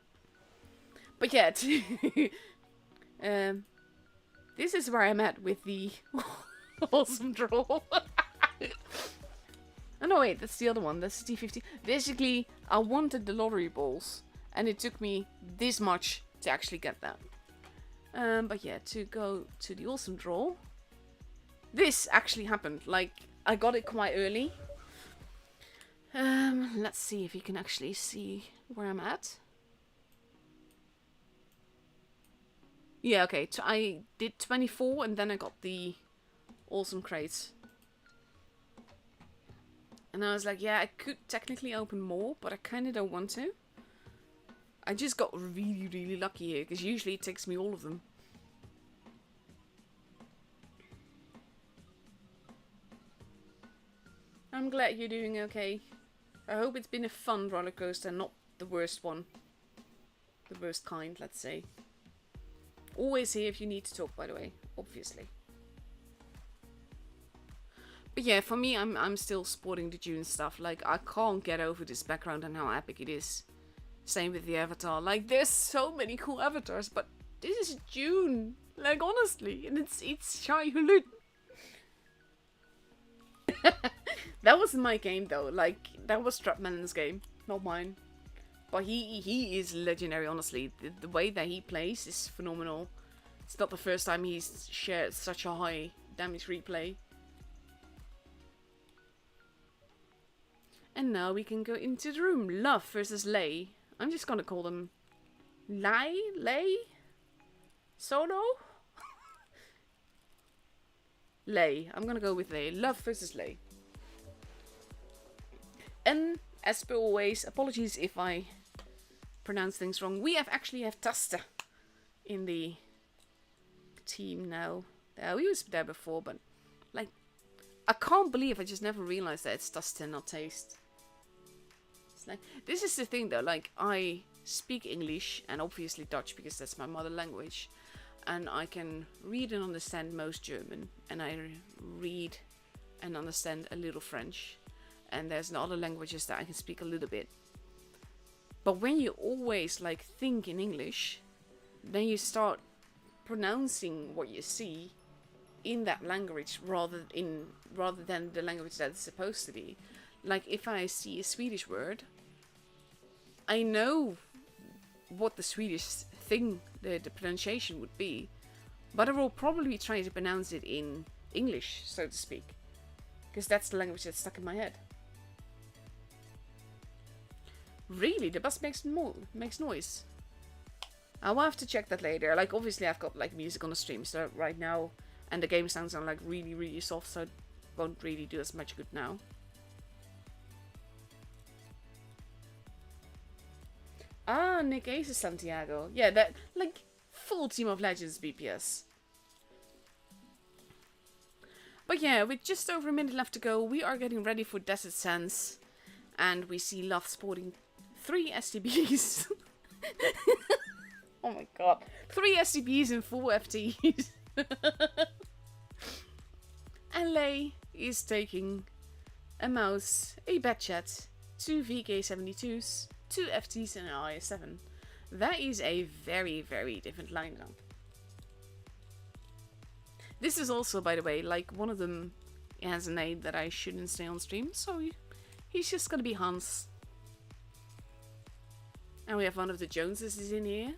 But yeah, this is where I'm at with the awesome draw. Oh no, wait, that's the other one. That's the T50. Basically, I wanted the lottery balls, and it took me this much to actually get them. But yeah, to go to the awesome draw, this actually happened. Like, I got it quite early. Let's see if you can actually see where I'm at. Yeah, okay. I did 24 and then I got the awesome crates. And I was like, yeah, I could technically open more, but I kind of don't want to. I just got really, really lucky here, because usually it takes me all of them. I'm glad you're doing okay. I hope it's been a fun roller coaster, not the worst one. The worst kind, let's say. Always here if you need to talk, by the way, obviously. But yeah, for me, I'm still sporting the Dune stuff. Like, I can't get over this background and how epic it is. Same with the avatar. Like, there's so many cool avatars, but this is Dune. Like, honestly, and it's Shai Hulud. That wasn't my game though. Like, that was Strapman's game, not mine. But he is legendary, honestly. The way that he plays is phenomenal. It's not the first time he's shared such a high damage replay. And now we can go into the room. Love versus Lei. I'm just gonna call them Lei? Solo? Lei. I'm gonna go with Lei. Love versus Lei. And as per always, apologies if I pronounce things wrong. We actually have Tasta in the team now. We was there before, but like, I can't believe I just never realized that it's Tasta, not Taste. It's like, this is the thing though, like, I speak English and obviously Dutch because that's my mother language, and I can read and understand most German, and I read and understand a little French. And there's other languages that I can speak a little bit. But when you always like think in English, then you start pronouncing what you see in that language rather than the language that it's supposed to be. Like, if I see a Swedish word, I know what the Swedish thing, the pronunciation would be, but I will probably try to pronounce it in English, so to speak, because that's the language that's stuck in my head. Really? The bus makes noise. I will have to check that later. Like, obviously I've got like music on the stream so right now, and the game sounds like really, really soft, so it won't really do as much good now. Ah, Nick Ace is Santiago. Yeah, that, like, full Team of Legends BPS. But yeah, with just over a minute left to go, we are getting ready for Desert Sands. And we see Love sporting 3 STBs. Oh my god. 3 STBs and 4 FTs. And Lei is taking a mouse, a Batchat, 2 VK72s, 2 FTs and an IS7. That is a very, very different lineup. This is also, by the way, like, one of them has a name that I shouldn't say on stream, so he's just gonna be Hans. And we have one of the Joneses is in here.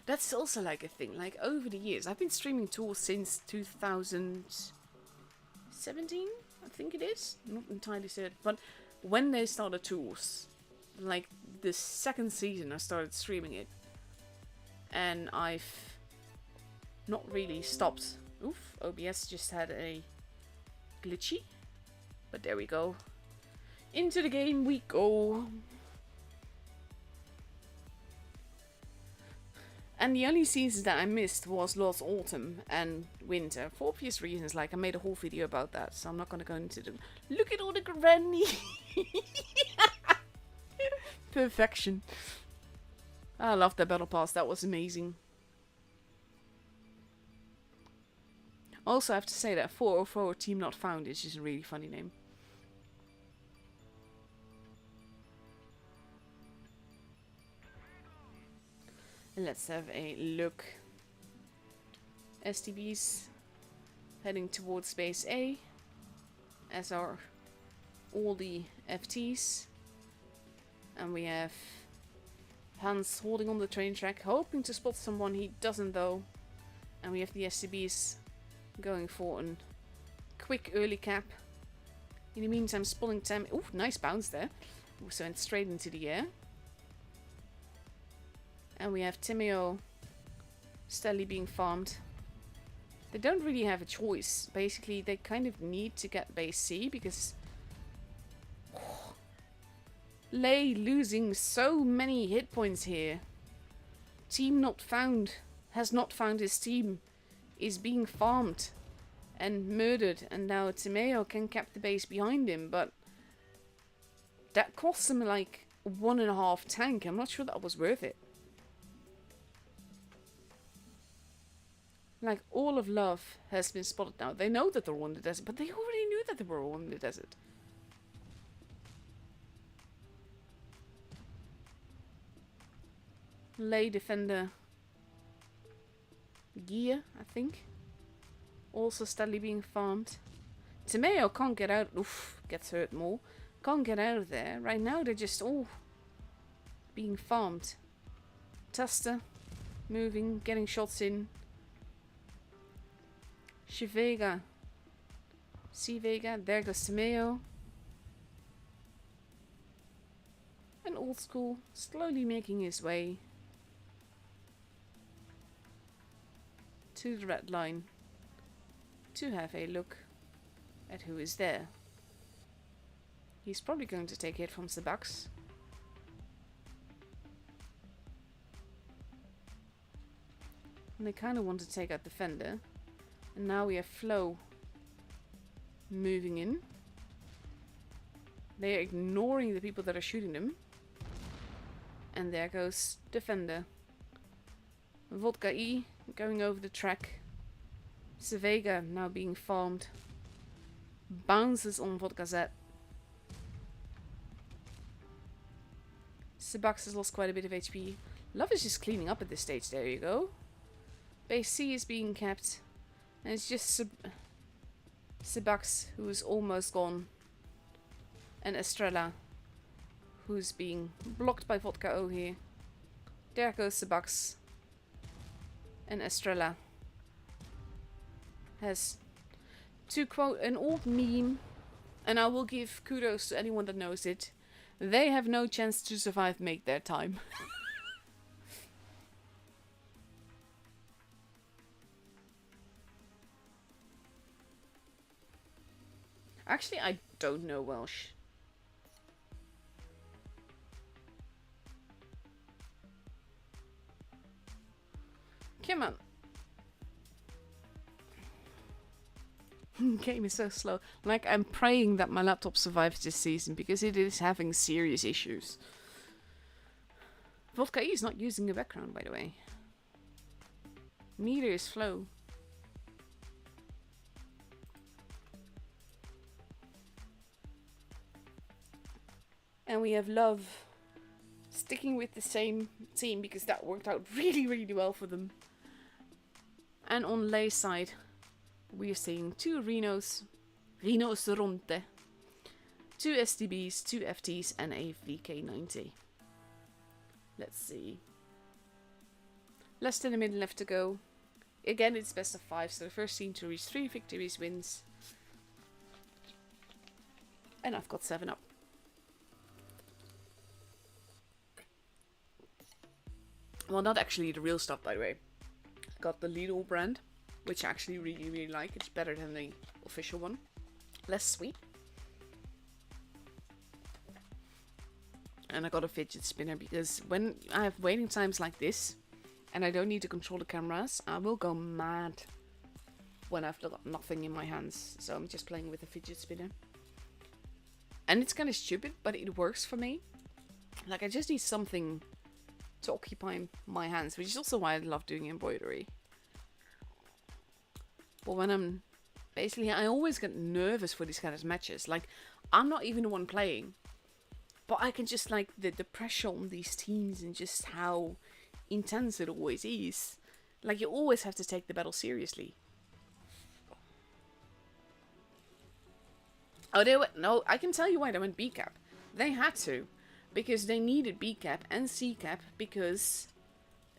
That's also like a thing, like, over the years. I've been streaming tours since 2017, I think it is. Not entirely certain, but when they started tours, like the second season I started streaming it. And I've not really stopped. Oof, OBS just had a glitchy. But there we go. Into the game we go. And the only seasons that I missed was Lost Autumn and Winter. For obvious reasons, like I made a whole video about that, so I'm not gonna go into them. Look at all the granny! Perfection. I love the battle pass, that was amazing. Also, I have to say that 404 Team Not Found is just a really funny name. Let's have a look. STBs heading towards Base A, as are all the FTs. And we have Hans holding on the train track, hoping to spot someone. He doesn't though. And we have the STBs going for a quick early cap. In the meantime, spawning Tam. Ooh, nice bounce there. So went straight into the air. And we have Timeo steadily being farmed. They don't really have a choice. Basically, they kind of need to get base C because Lei losing so many hit points here. Team Not Found has not found his team. Is being farmed and murdered, and now Timeo can cap the base behind him, but that costs him like 1.5 tank. I'm not sure that was worth it. Like, all of love has been spotted now. They know that they're all in the desert, but they already knew that they were all in the desert. Lei defender Gia, I think. Also steadily being farmed. Timeo can't get out. Oof, gets hurt more. Can't get out of there. Right now they're just all being farmed. Tuster moving, getting shots in. Shivega. Vega. There goes Timeo. And Old School slowly making his way to the red line to have a look at who is there. He's probably going to take a hit from Sebax. And they kind of want to take out Defender. And now we have Flo moving in. They are ignoring the people that are shooting them. And there goes Defender. Vodka E going over the track. Sevega now being farmed. Bounces on Vodka Z. Sebax has lost quite a bit of HP. Love is just cleaning up at this stage. There you go. Base C is being kept. And it's just Sebax who is almost gone. And Estrella who's being blocked by Vodka O here. There goes Sebax. And Estrella has, to quote an old meme, and I will give kudos to anyone that knows it, they have no chance to survive make their time. Actually, I don't know Welsh. Come on. Game is so slow. Like, I'm praying that my laptop survives this season because it is having serious issues. Vodka E is not using a background, by the way. Neither is Flo. And we have Love sticking with the same team because that worked out really, really well for them. And on Lei's side, we are seeing 2 Rhinoceronte, 2 STBs, 2 FTs, and a VK90. Let's see. Less than a minute left to go. Again, it's best of 5, so the first team to reach 3 victories wins. And I've got 7 up. Well, not actually the real stuff, by the way. Got the Lidl brand, which I actually really, really like. It's better than the official one. Less sweet. And I got a fidget spinner because when I have waiting times like this, and I don't need to control the cameras, I will go mad when I've got nothing in my hands. So I'm just playing with a fidget spinner. And it's kind of stupid, but it works for me. Like, I just need something to occupy my hands, which is also why I love doing embroidery. But when I'm... Basically, I always get nervous for these kind of matches. Like, I'm not even the one playing. But I can just, like, the pressure on these teams and just how intense it always is. Like, you always have to take the battle seriously. Oh, no, I can tell you why they went B cap. They had to. Because they needed B cap and C cap because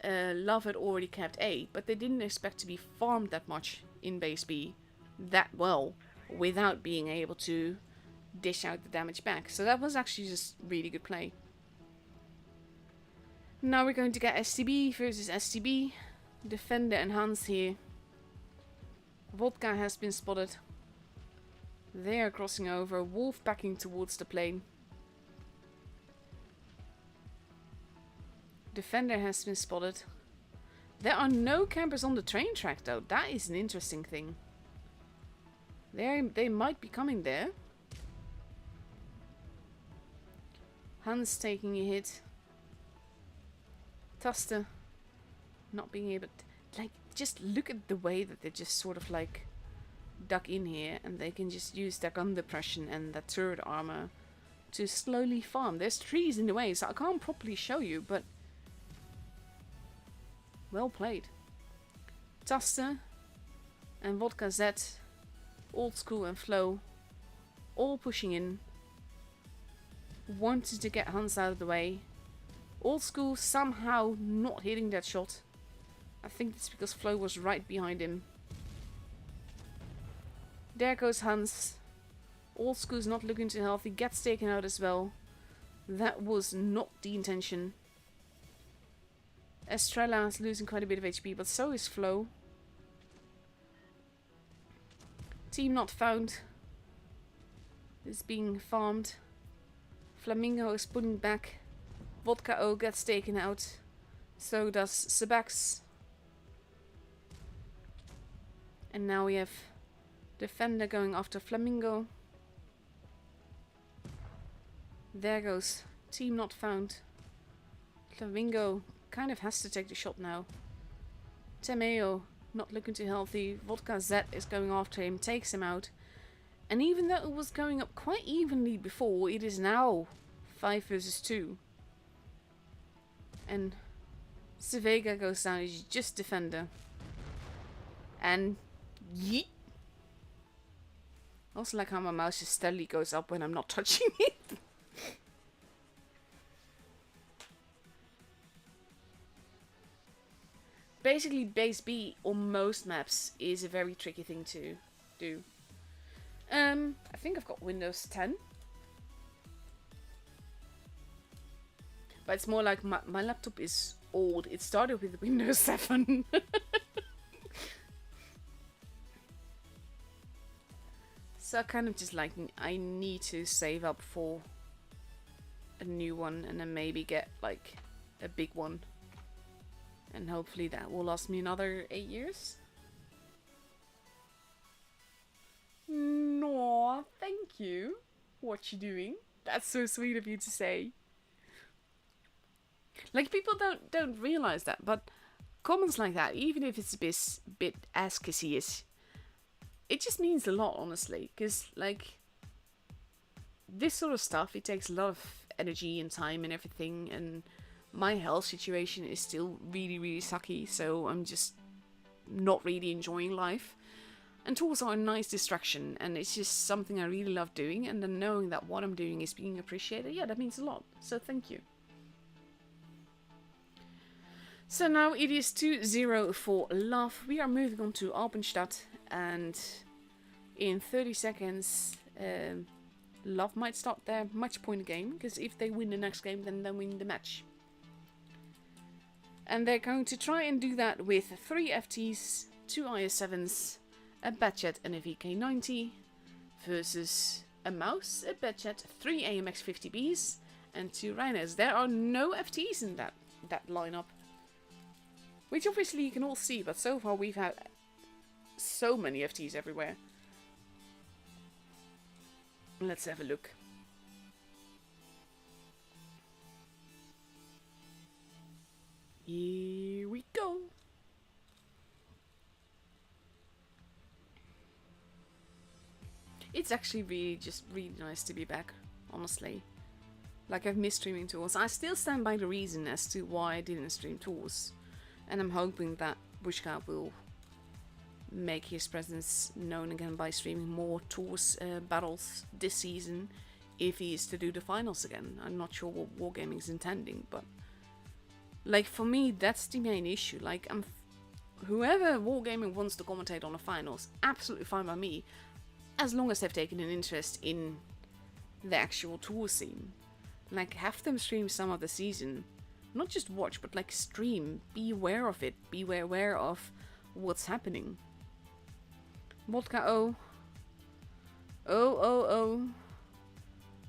Love had already capped A. But they didn't expect to be farmed that much in base B that well without being able to dish out the damage back. So that was actually just really good play. Now we're going to get STB versus STB. Defender and Hans here. Vodka has been spotted. They are crossing over. Wolf backing towards the plane. Defender has been spotted. There are no campers on the train track though. That is an interesting thing. They might be coming there. Hans taking a hit. Tuster not being able to, like, just look at the way that they just sort of like duck in here and they can just use their gun depression and that turret armor to slowly farm. There's trees in the way, so I can't properly show you, but well played. Tuster and Vodka Z, Old School and Flo, all pushing in. Wanted to get Hans out of the way. Old School somehow not hitting that shot. I think it's because Flo was right behind him. There goes Hans. Old School's not looking too healthy. Gets taken out as well. That was not the intention. Estrella is losing quite a bit of HP, but so is Flo. Team not found is being farmed. Flamingo is pulling back. Vodka O gets taken out. So does Sebax. And now we have Defender going after Flamingo. There goes Team not found. Flamingo kind of has to take the shot now. Temeo not looking too healthy. Vodka Z is going after him, takes him out. And even though it was going up quite evenly before, it is now 5 versus 2. And Sevega goes down, he's just Defender. And yeet. Also like how my mouse just steadily goes up when I'm not touching it. Basically, base B on most maps is a very tricky thing to do. I think I've got Windows 10. But it's more like my laptop is old. It started with Windows 7. So I kind of just like, I need to save up for a new one and then maybe get like a big one. And hopefully that will last me another 8 years. No, thank you. What you doing? That's so sweet of you to say. Like, people don't realize that, but comments like that, even if it's a bit ass kissy-ish, it just means a lot, honestly. Because, like, this sort of stuff, it takes a lot of energy and time and everything, and my health situation is still really, really sucky, so I'm just not really enjoying life. And tools are a nice distraction, and it's just something I really love doing, and then knowing that what I'm doing is being appreciated, yeah, that means a lot. So thank you. So now it is 2-0 for Love. We are moving on to Alpenstadt, and in 30 seconds, Love might start their match point game, because if they win the next game, then they win the match. And they're going to try and do that with 3 FTs, 2 IS-7s, a Batchet and a VK90, versus a Mouse, a Batchet, 3 AMX-50Bs, and 2 Rhinos. There are no FTs in that lineup. Which obviously you can all see, but so far we've had so many FTs everywhere. Let's have a look. Here we go. It's actually really nice to be back, honestly. Like, I've missed streaming tours. I still stand by the reason as to why I didn't stream tours. And I'm hoping that Bushka will make his presence known again by streaming more tours battles this season, if he is to do the finals again. I'm not sure what Wargaming is intending, but like, for me, that's the main issue. Like, whoever Wargaming wants to commentate on the finals, absolutely fine by me, as long as they've taken an interest in the actual tour scene. Like, have them stream some of the season. Not just watch, but like stream. Be aware of it. Be aware of what's happening. Vodka O. Oh.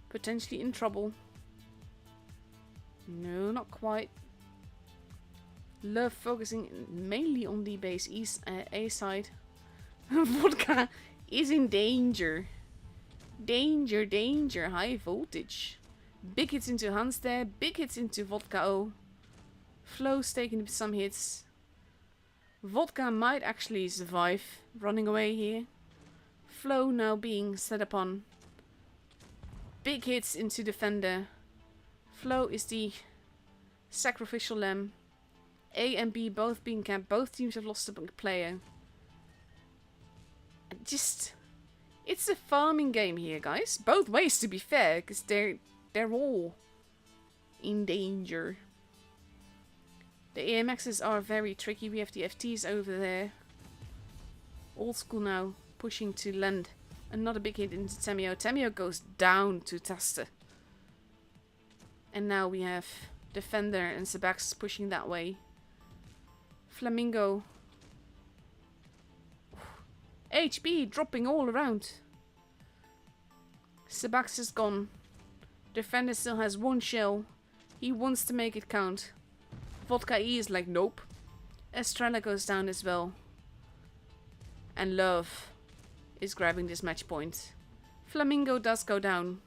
Potentially in trouble. No, not quite. Love focusing mainly on the base A side. Vodka is in danger. Danger. High voltage. Big hits into Hans there. Big hits into Vodka O. Flo's taking some hits. Vodka might actually survive running away here. Flo now being set upon. Big hits into Defender. Flo is the sacrificial lamb. A and B both being camped. Both teams have lost a player. It's a farming game here, guys. Both ways, to be fair, because they're all in danger. The AMXs are very tricky. We have the FTs over there. Old school now pushing to lend another big hit into Temio. Temio goes down to Taste. And now we have Defender and Sebax pushing that way. Flamingo. HB dropping all around. Sebax is gone. Defender still has one shell. He wants to make it count. Vodka E is like, nope. Estrella goes down as well. And Love is grabbing this match point. Flamingo does go down.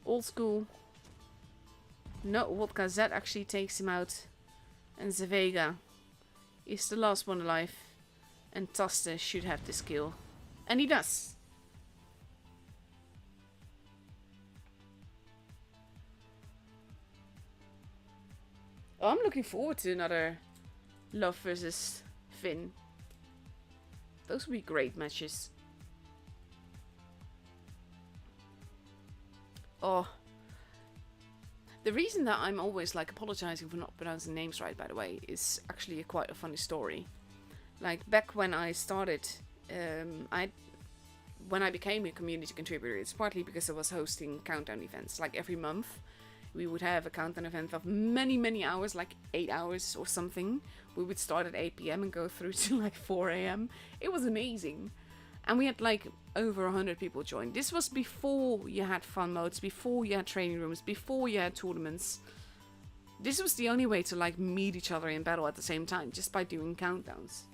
Old school. No, Vodka Z actually takes him out. And Zavega is the last one alive. And Taste should have this kill. And he does. Oh, I'm looking forward to another Love versus Finn. Those would be great matches. Oh. The reason that I'm always like apologizing for not pronouncing names right, by the way, is actually quite a funny story. Like, back when I started, when I became a community contributor, it's partly because I was hosting countdown events. Like, every month we would have a countdown event of many hours, like 8 hours or something. We would start at 8 PM and go through to like 4 AM. It was amazing. And we had like over 100 people join. This was before you had fun modes, before you had training rooms, before you had tournaments. This was the only way to like meet each other in battle at the same time, just by doing countdowns.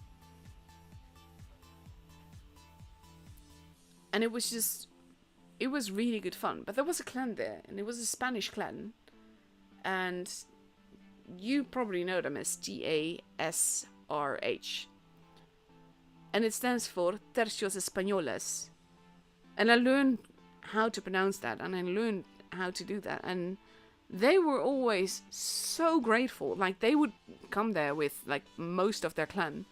And it was really good fun. But there was a clan there, and it was a Spanish clan. And you probably know them as TASRH. And it stands for Tercios Españoles. And I learned how to pronounce that, and I learned how to do that. And they were always so grateful. Like, they would come there with, like, most of their clan.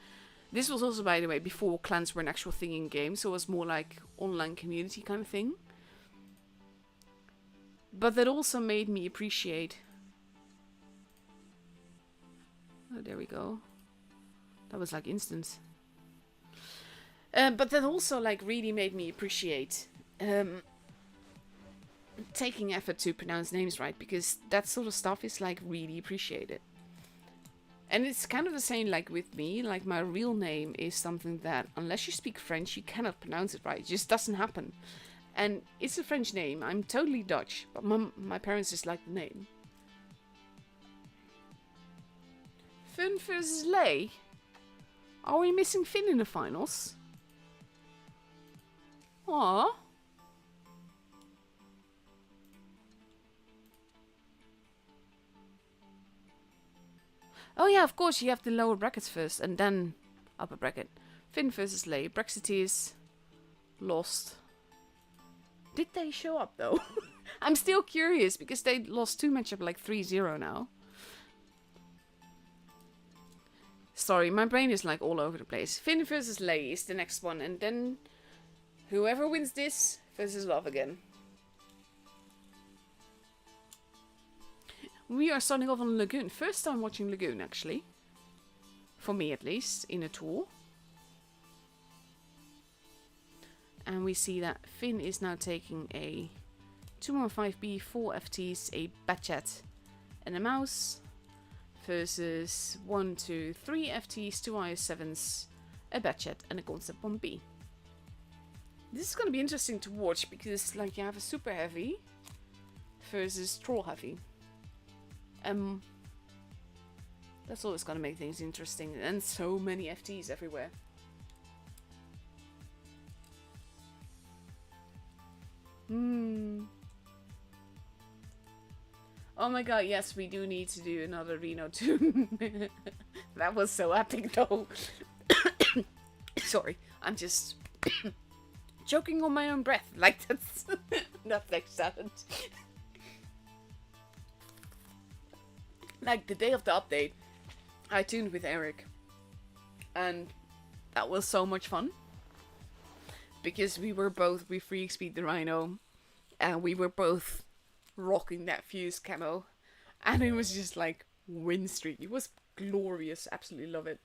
This was also, by the way, before clans were an actual thing in games, so it was more like online community kind of thing. But that also made me appreciate... Oh, there we go. That was like instant. But that also like really made me appreciate taking effort to pronounce names right, because that sort of stuff is like really appreciated. And it's kind of the same like with me. Like, my real name is something that unless you speak French, you cannot pronounce it right. It just doesn't happen. And it's a French name. I'm totally Dutch, but my parents just like the name. Finn versus Lay? Are we missing Finn in the finals? Aww. Oh yeah, of course, you have the lower brackets first, and then upper bracket. Finn versus Lay. Brexiteers lost. Did they show up though? I'm still curious because they lost 2 matchup like 3-0 now. Sorry, my brain is like all over the place. Finn versus Lei is the next one, and then whoever wins this versus Love again. We are starting off on Lagoon. First time watching Lagoon, actually. For me, at least, in a tour. And we see that Finn is now taking a 215B, 4 FTs, a Batchat, and a Mouse. Versus 1, 2, 3 FTs, 2 IS7s, a Batchat, and a Concept 1B. This is going to be interesting to watch because, like, you have a super heavy versus troll heavy. That's always going to make things interesting, and so many FTs everywhere. Oh my god, yes, we do need to do another Reno too. That was so epic though. Sorry, I'm just choking on my own breath. Like that's not next sound. Like the day of the update, I tuned with Eric. And that was so much fun. Because we free speed the Rhino. And we were both rocking that fuse camo, and it was just like win streak. It was glorious. Absolutely love it.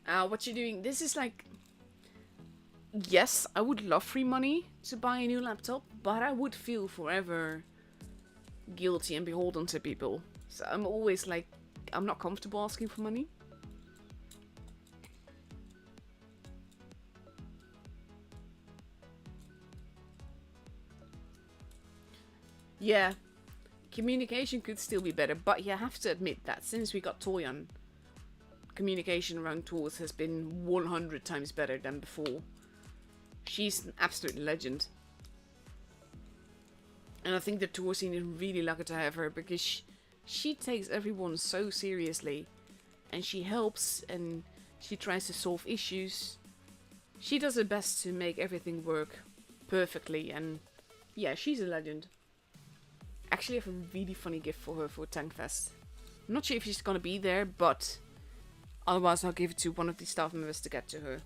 What you doing? This is like, yes, I would love free money to buy a new laptop, but I would feel forever guilty and beholden to people. So I'm always like, I'm not comfortable asking for money. Yeah, communication could still be better, but you have to admit that since we got Toyan, communication around tours has been 100 times better than before. She's an absolute legend. And I think the tour scene is really lucky to have her because she takes everyone so seriously. And she helps and she tries to solve issues. She does her best to make everything work perfectly, and yeah, she's a legend. Actually, I have a really funny gift for her for Tankfest. I'm not sure if she's gonna be there, but otherwise I'll give it to one of the staff members to get to her.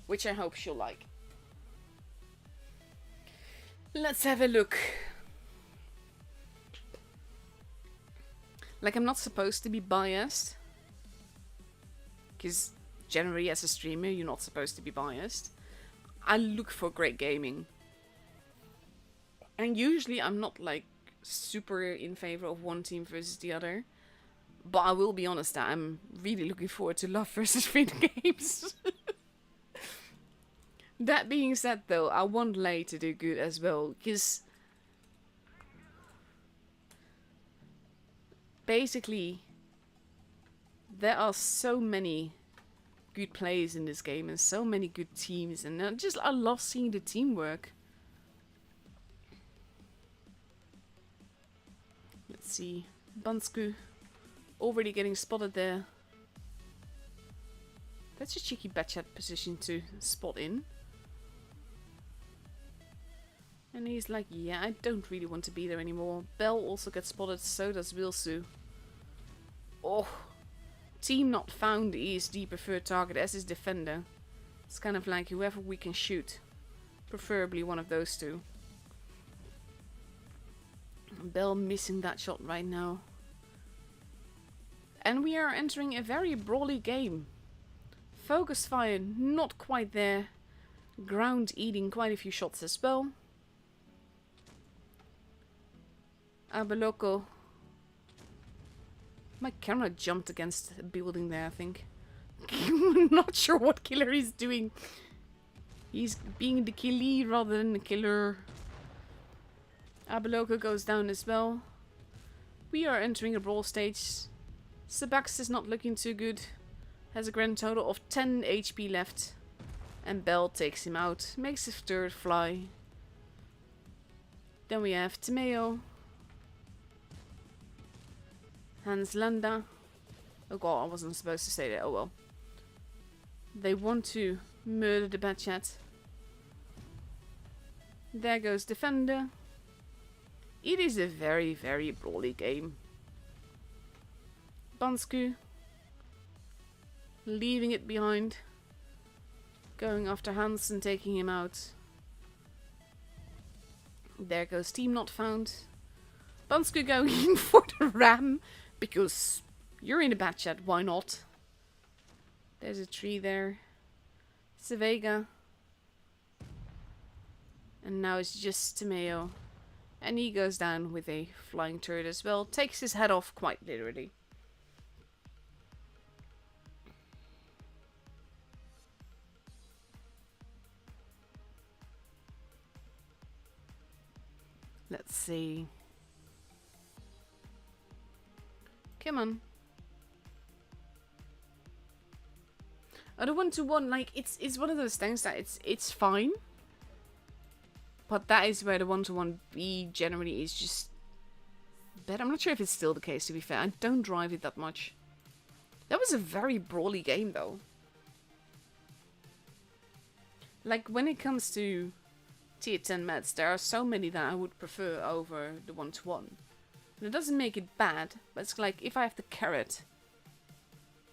Which I hope she'll like. Let's have a look. Like, I'm not supposed to be biased. Because generally as a streamer, you're not supposed to be biased. I look for great gaming. And usually I'm not like super in favor of one team versus the other. But I will be honest that I'm really looking forward to Love versus Finn games. That being said though, I want Lei to do good as well. Because basically there are so many good players in this game and so many good teams. And I love seeing the teamwork. Let's see. Bansku already getting spotted there. That's a cheeky Batchat position to spot in. And he's like, yeah, I don't really want to be there anymore. Bell also gets spotted, so does Wilsu. Oh, team not found is the preferred target as his defender. It's kind of like whoever we can shoot. Preferably one of those two. Bell missing that shot right now. And we are entering a very brawly game. Focus fire not quite there. Ground eating quite a few shots as well. Abeloco. My camera jumped against a building there, I think. I'm not sure what killer he's doing. He's being the killie rather than the killer. Abeloco goes down as well. We are entering a brawl stage. Sabax is not looking too good. Has a grand total of 10 HP left. And Bell takes him out. Makes his third fly. Then we have Tomeo. Hans Landa. Oh god, I wasn't supposed to say that. Oh well. They want to murder the bad chat. There goes Defender. It is a very, very brawly game. Bansku. Leaving it behind. Going after Hans and taking him out. There goes Team Not Found. Bansku going for the ram. Because you're in a bad chat, why not? There's a tree there. Sevega. And now it's just Tomeo. And he goes down with a flying turret as well. Takes his head off quite literally. Let's see. Come on. Oh, the 1-to-1, like, it's one of those things that it's fine. But that is where the 1-to-1 B generally is just better. I'm not sure if it's still the case, to be fair. I don't drive it that much. That was a very brawly game, though. Like, when it comes to tier 10 meds, there are so many that I would prefer over the 1-to-1. And it doesn't make it bad, but it's like, if I have the carrot,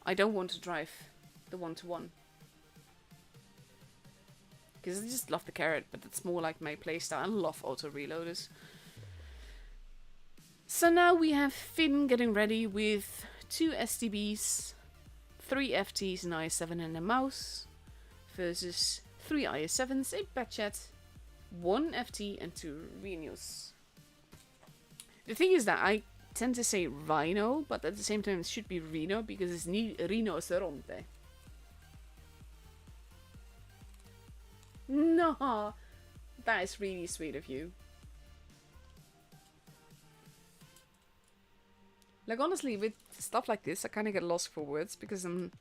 I don't want to drive the 1-to-1. Because I just love the carrot, but it's more like my playstyle. I love auto reloaders. So now we have Finn getting ready with 2 STBs, 3 FTs, an IS-7 and a mouse, versus 3 IS-7s, a Batchat, 1 FT and 2 Rhinos. The thing is that I tend to say Rhino, but at the same time it should be Rhino, because it's Rhinoceronte. No, that is really sweet of you. Like, honestly, with stuff like this, I kind of get lost for words because I'm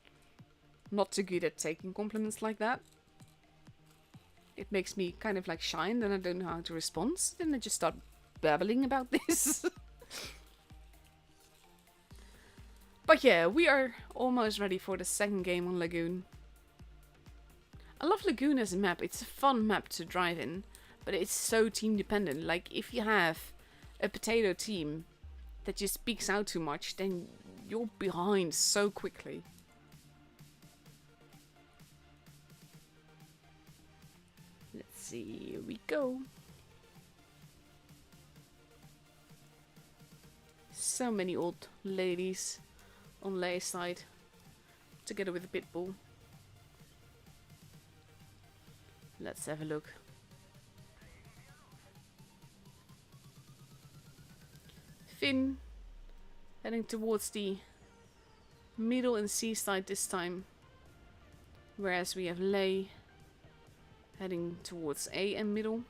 not too good at taking compliments like that. It makes me kind of like shy, and then I don't know how to respond. Then I just start babbling about this. But yeah, we are almost ready for the second game on Lagoon. I love Lagoon as a map. It's a fun map to drive in, but it's so team dependent. Like, if you have a potato team that just speaks out too much, then you're behind so quickly. Let's see, here we go. So many old ladies on Lei's side, together with the pitbull. Let's have a look. Finn heading towards the middle and C side this time, whereas we have Lei heading towards A and middle.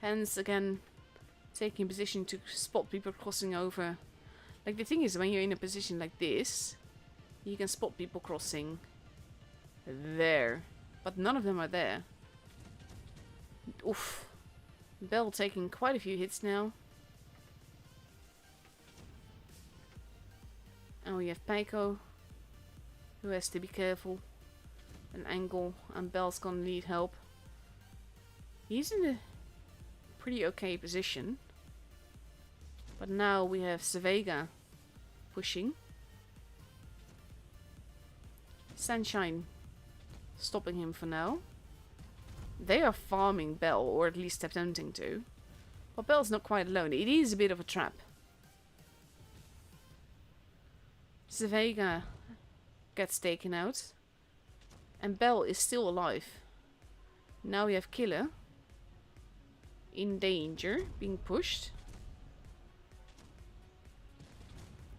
Hence again taking position to spot people crossing over. Like, the thing is, when you're in a position like this, you can spot people crossing there. But none of them are there. Oof. Bell taking quite a few hits now. And we have Paiko, who has to be careful. An angle, and Bell's gonna need help. He's in a pretty okay position. But now we have Sevega pushing. Sunshine stopping him for now. They are farming Bell, or at least attempting to. But Bell's not quite alone. It is a bit of a trap. Sevega gets taken out. And Bell is still alive. Now we have Killer in danger, being pushed.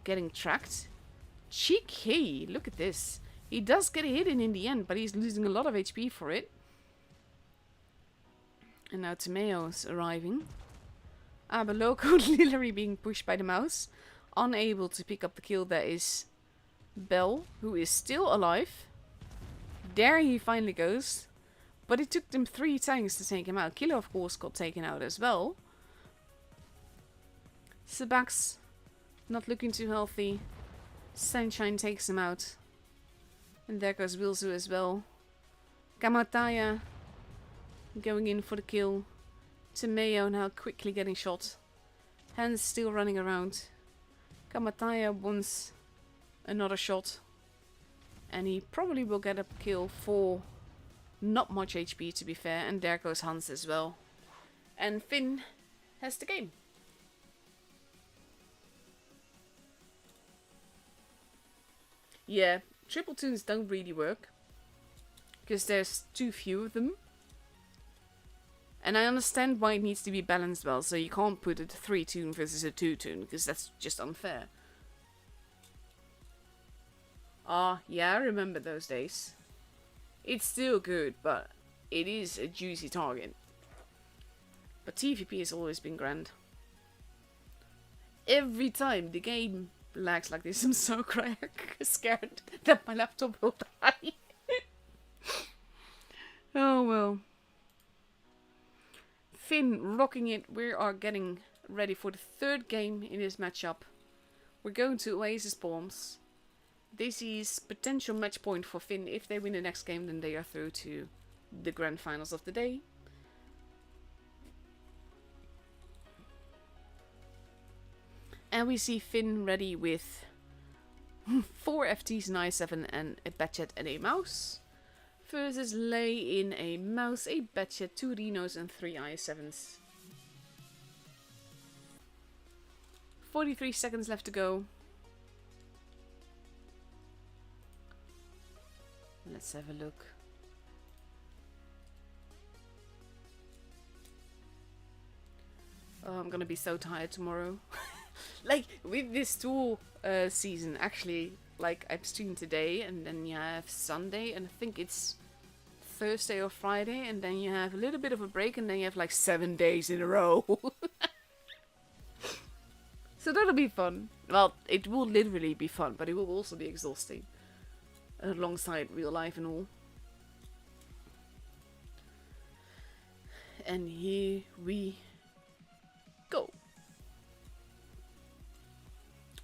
Getting tracked. Cheeky! Look at this. He does get a hit in the end, but he's losing a lot of HP for it. And now Tomeo's arriving. Abeloco literally being pushed by the mouse. Unable to pick up the kill. That is Bell, who is still alive. There he finally goes. But it took them 3 tanks to take him out. Killer, of course, got taken out as well. Sebax Not looking too healthy. Sunshine takes him out. And there goes Wilzu as well. Kamataya going in for the kill. Tomeo now quickly getting shot. Hans still running around. Kamataya wants another shot. And he probably will get a kill for not much HP, to be fair. And there goes Hans as well. And Finn has the game. Yeah, triple tunes don't really work. Because there's too few of them. And I understand why it needs to be balanced well. So you can't put a 3-tune versus a 2-tune. Because that's just unfair. Ah, yeah, I remember those days. It's still good, but it is a juicy target. But TVP has always been grand. Every time the game lags like this, I'm so scared that my laptop will die. Oh well. Finn rocking it. We are getting ready for the third game in this matchup. We're going to Oasis Palms. This is potential match point for Finn. If they win the next game, then they are through to the grand finals of the day. And we see Finn ready with 4 FTs, an i7 and a Batchet and a mouse. Versus Lei in a mouse, a Batchet, 2 Rhinos and 3 i7s. 43 seconds left to go. Let's have a look. Oh, I'm gonna be so tired tomorrow. Like, with this tour season, actually, like, I'm streaming today, and then you have Sunday, and I think it's Thursday or Friday, and then you have a little bit of a break, and then you have, like, 7 days in a row. So that'll be fun. Well, it will literally be fun, but it will also be exhausting. Alongside real life and all. And here we go.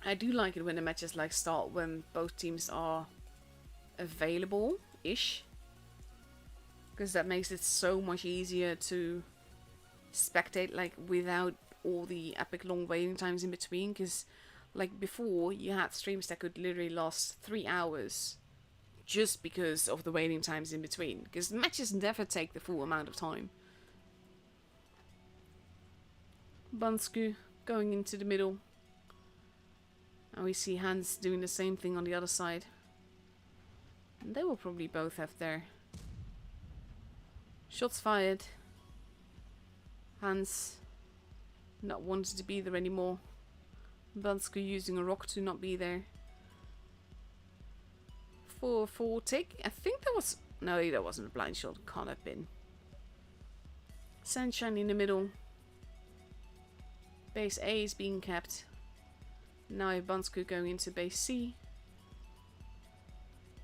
I do like it when the matches like start when both teams are available-ish. Because that makes it so much easier to spectate, like, without all the epic long waiting times in between. Because, like, before, you had streams that could literally last 3 hours. Just because of the waiting times in between. Because matches never take the full amount of time. Bansku going into the middle. And we see Hans doing the same thing on the other side. And they will probably both have their shots fired. Hans not wanting to be there anymore. Bansku using a rock to not be there. 4-4 take. I think that was... No, that wasn't a blind shot. Can't have been. Sunshine in the middle. Base A is being kept. Now Bansku going into base C.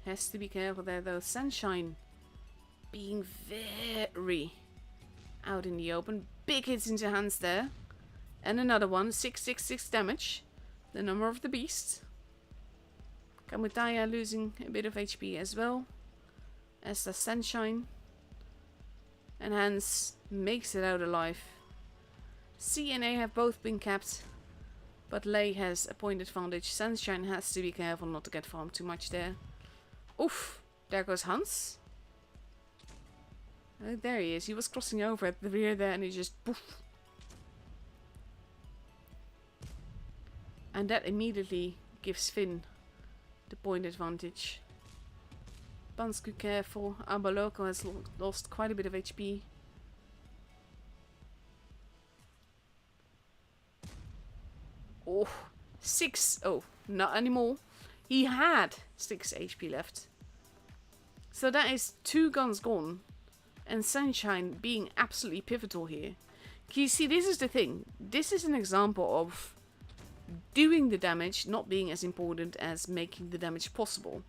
Has to be careful there though. Sunshine being very out in the open. Big hits into Hans there. And another one. 666 damage. The number of the beast. Kamutaya losing a bit of HP as well. As does Sunshine. And Hans makes it out alive. C and A have both been capped. But Lei has a point advantage. Sunshine has to be careful not to get farmed too much there. Oof. There goes Hans. Oh, there he is. He was crossing over at the rear there and he just poof. And that immediately gives Finn the point advantage. Bansku careful. Abaloko has lost quite a bit of HP. Oh, 6. Oh, not anymore. He had 6 HP left. So that is 2 guns gone. And Sunshine being absolutely pivotal here. You see, this is the thing. This is an example of doing the damage not being as important as making the damage possible.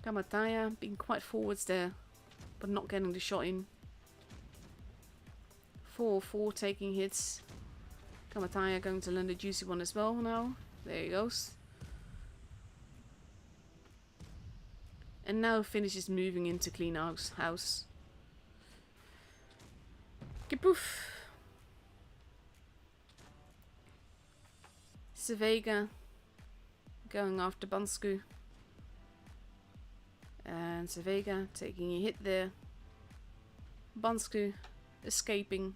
Kamataya being quite forwards there, but not getting the shot in. 4-4 taking hits. Kamataya going to land a juicy one as well now. There he goes. And now Finnish is moving into clean house. Kapoof. Sevega going after Bansku. And Sevega taking a hit there. Bansku escaping.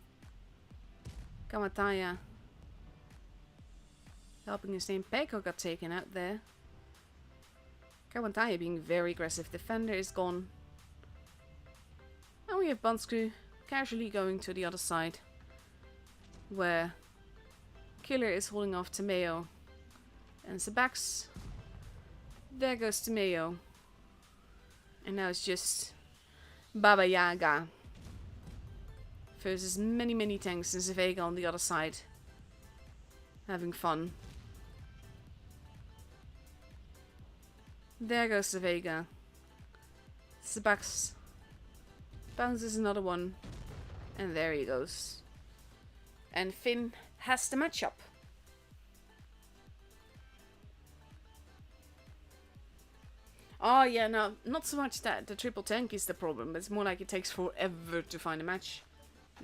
Kamataya helping his name. Peko got taken out there. Kamataya being very aggressive. Defender is gone. And we have Bansku casually going to the other side. Where Killer is holding off Tomeo. And Sabax. There goes Tomeo. And now it's just Baba Yaga versus many tanks and Zvega on the other side. Having fun. There goes Zvega. Sabax bounces another one. And there he goes. And Finn has the matchup. Oh yeah, no, not so much that the triple tank is the problem. It's more like it takes forever to find a match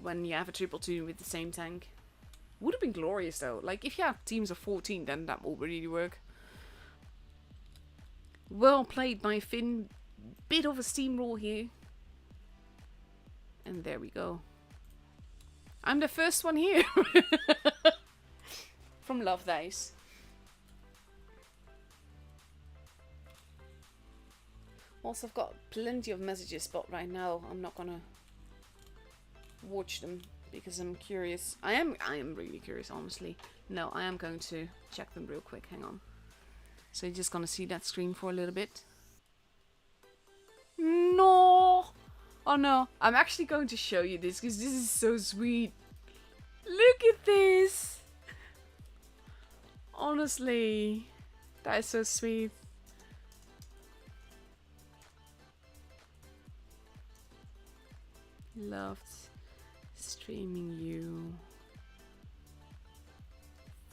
when you have a triple 2 with the same tank. Would have been glorious though. Like if you have teams of 14, then that will really work. Well played by Finn. Bit of a steamroll here. And there we go. I'm the first one here. From Love Dice. Also, I've got plenty of messages, but right now I'm not gonna watch them because I'm curious. I am really curious, honestly. No, I am going to check them real quick. Hang on. So you're just gonna see that screen for a little bit. No! Oh no, I'm actually going to show you this because this is so sweet. Look at this! Honestly, that is so sweet. Loved streaming you.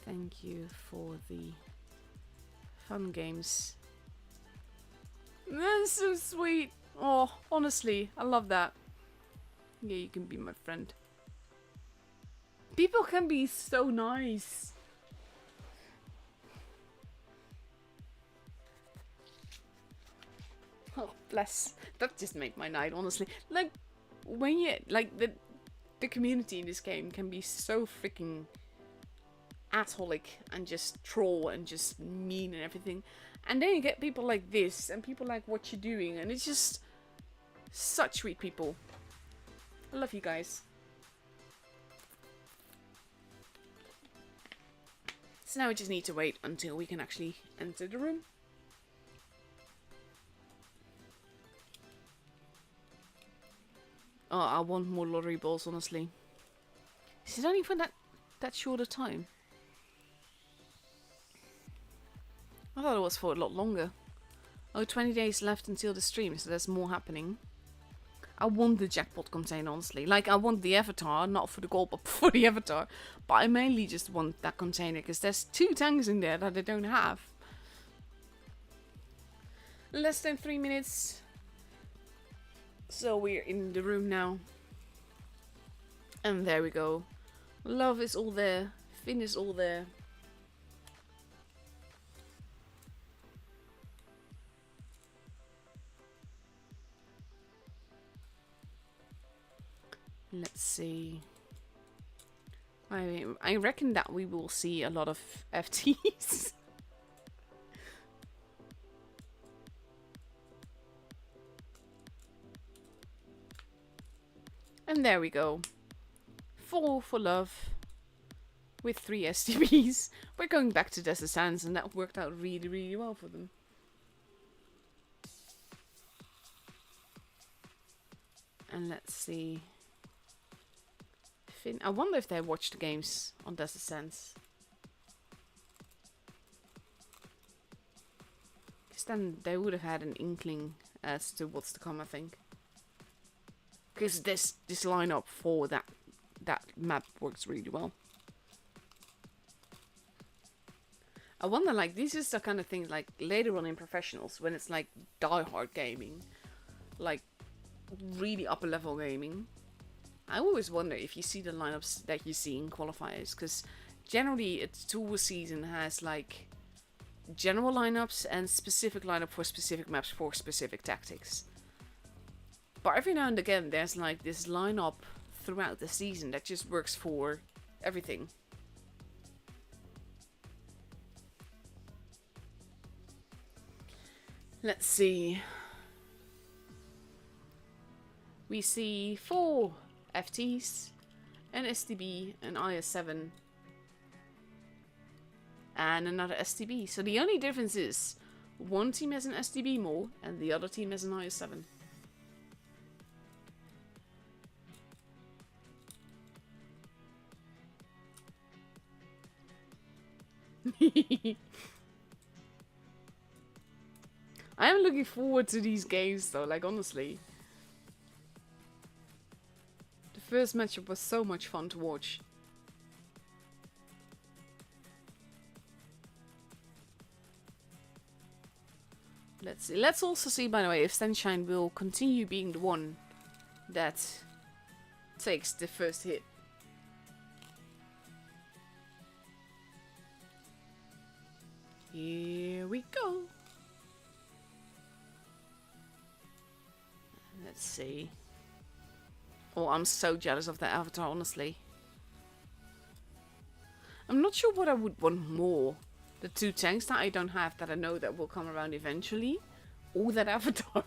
Thank you for the fun games. That's so sweet. Oh, honestly, I love that. Yeah, you can be my friend. People can be so nice. Oh, bless. That just made my night, honestly. Like, when you, like, the community in this game can be so freaking assholic and just troll and just mean and everything. And then you get people like this and people like what you're doing, and it's just such sweet people. I love you guys. So now we just need to wait until we can actually enter the room. Oh, I want more lottery balls, honestly. Is it only for that short a time? I thought it was for a lot longer. Oh, 20 days left until the stream, so there's more happening. I want the jackpot container, honestly. Like, I want the avatar, not for the gold, but for the avatar. But I mainly just want that container, because there's 2 tanks in there that I don't have. Less than 3 minutes. So we're in the room now. And there we go. Love is all there. Finn is all there. Let's see. I reckon that we will see a lot of FTs. And there we go. 4 for love. With 3 STBs. We're going back to Desert Sands, and that worked out really, really well for them. And let's see. Finn. I wonder if they watched the games on Desert Sands. Because then they would have had an inkling as to what's to come, I think. Because this lineup for that map works really well. I wonder, like, this is the kind of thing, like, later on in professionals, when it's, like, die-hard gaming, like, really upper-level gaming, I always wonder if you see the lineups that you see in qualifiers, because generally a tour season has, like, general lineups and specific lineup for specific maps for specific tactics. But every now and again, there's, like, this lineup throughout the season that just works for everything. Let's see. We see 4 FTs, an STB, an IS-7, and another STB. So the only difference is one team has an STB more and the other team has an IS-7. I am looking forward to these games though, like honestly. The first matchup was so much fun to watch. Let's see. Let's also see, by the way, if Sunshine will continue being the one that takes the first hit. Here we go. Let's see. Oh, I'm so jealous of that avatar, honestly. I'm not sure what I would want more. The 2 tanks that I don't have that I know that will come around eventually. Or that avatar.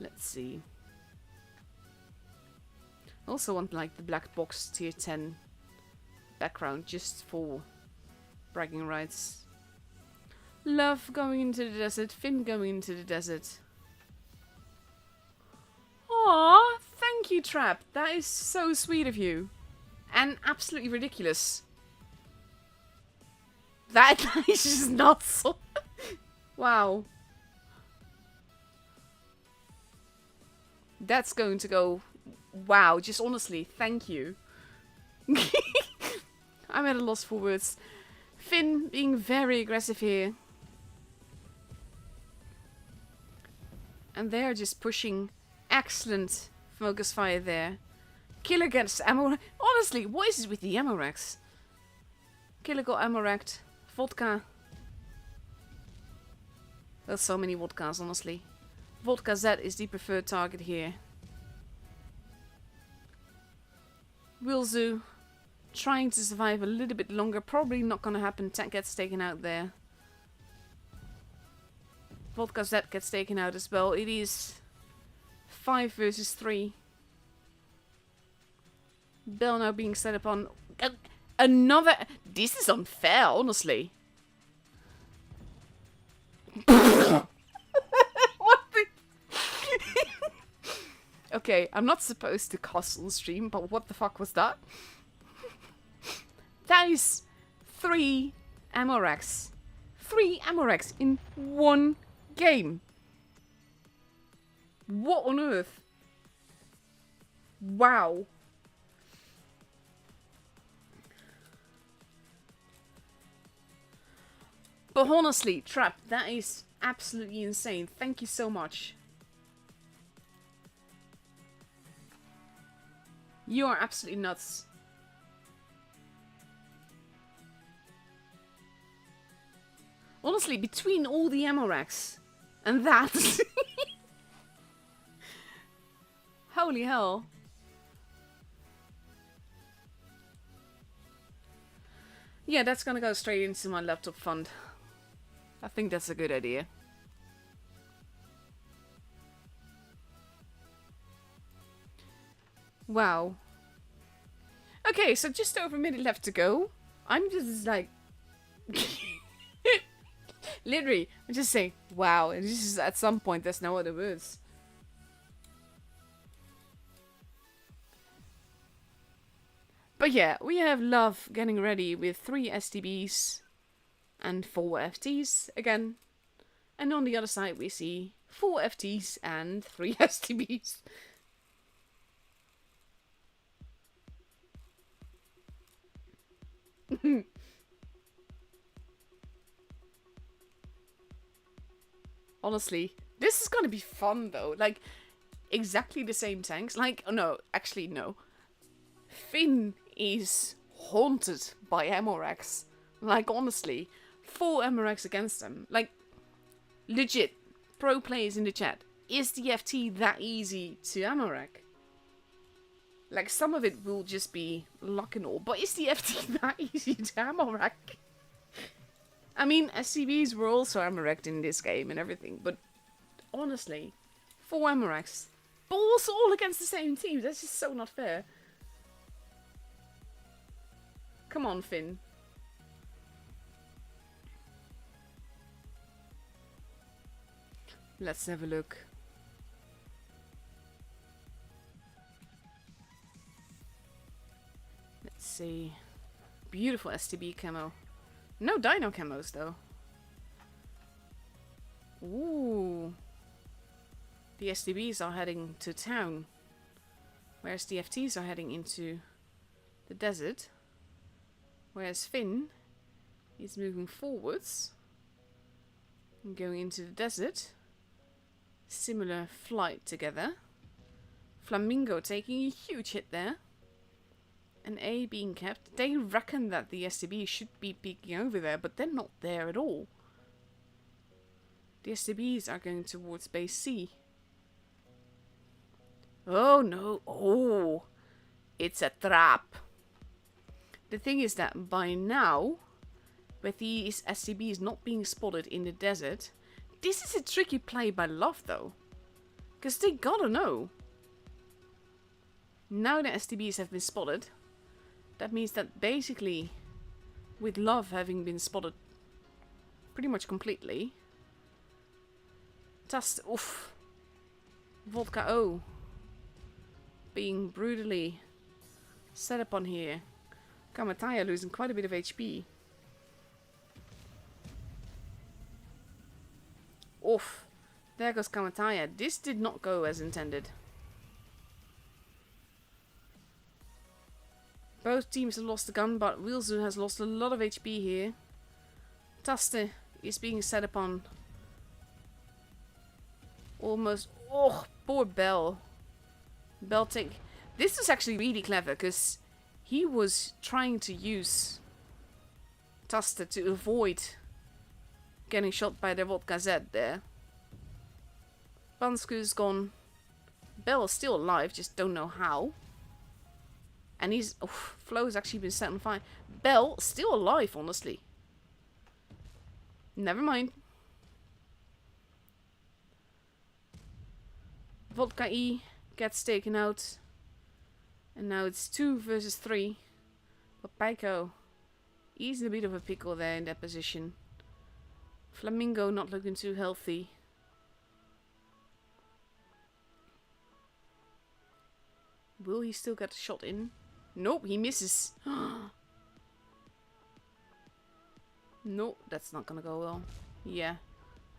Let's see. I also want like the black box tier 10 background just for bragging rights. Love going into the desert. Finn going into the desert. Aww, thank you, Trap. That is so sweet of you. And absolutely ridiculous. That is just nuts. Wow. That's going to go... Wow, just honestly, thank you. I'm at a loss for words. Finn being very aggressive here. And they're just pushing excellent focus fire there. Killer gets ammo. Honestly, what is it with the ammo racks? Killer got ammo racked. Vodka. There's so many vodkas, honestly. Vodka Z is the preferred target here. Wilzu trying to survive a little bit longer. Probably not gonna happen. Tank gets taken out there. Vodka Z gets taken out as well. It is 5 versus 3. Bell now being set upon another. This is unfair, honestly. What the? Okay, I'm not supposed to cuss on stream, but what the fuck was that? That is 3 ammo racks. 3 ammo racks in one game. What on earth? Wow. But honestly, Trap, that is absolutely insane. Thank you so much. You are absolutely nuts. Honestly, between all the ammo racks and that... Holy hell. Yeah, that's gonna go straight into my laptop fund. I think that's a good idea. Wow. Okay, so just over a minute left to go. I'm just like... Literally, I'm just saying, wow. And this is at some point, there's no other words. But yeah, we have Love getting ready with 3 STBs and 4 FTs again. And on the other side, we see 4 FTs and 3 STBs. Honestly, this is gonna be fun though. Like, exactly the same tanks. Like, oh, no, actually, no. Finn is haunted by ammo racks. Like, honestly, 4 ammo racks against them. Like, legit, pro players in the chat. Is the FT that easy to ammo rack? Like, some of it will just be luck and all, but is the FT that easy to ammo rack? I mean, SCVs were also ammo racked in this game and everything, but honestly, 4 ammo racks, but also all against the same team. That's just so not fair. Come on, Finn. Let's have a look. Let's see. Beautiful STB camo. No dino camos, though. Ooh. The STBs are heading to town, whereas the FTs are heading into the desert. Whereas Finn is moving forwards and going into the desert. Similar flight together. Flamingo taking a huge hit there. And A being kept. They reckon that the STB should be peeking over there, but they're not there at all. The STBs are going towards base C. Oh no. Oh. It's a trap. The thing is that by now, with these SCBs not being spotted in the desert, this is a tricky play by Love though. Because they gotta know. Now the STBs have been spotted, that means that basically, with Love having been spotted pretty much completely, oof. Vodka O being brutally set upon here. Kamataya losing quite a bit of HP. Oof. There goes Kamataya. This did not go as intended. Both teams have lost the gun, but Wilzu has lost a lot of HP here. Taste is being set upon. Almost. Oh, poor Bell. Bell take. This was actually really clever, because he was trying to use Taste to avoid getting shot by the Vodka Z there. Bansku's gone. Bell is still alive, just don't know how. And he's... Oh, Flo's actually been set on fire. Bell, still alive, honestly. Never mind. Vodka E gets taken out. And now it's 2 versus 3. But Pyko, he's in a bit of a pickle there in that position. Flamingo not looking too healthy. Will he still get a shot in? Nope, he misses. Nope, that's not gonna go well. Yeah.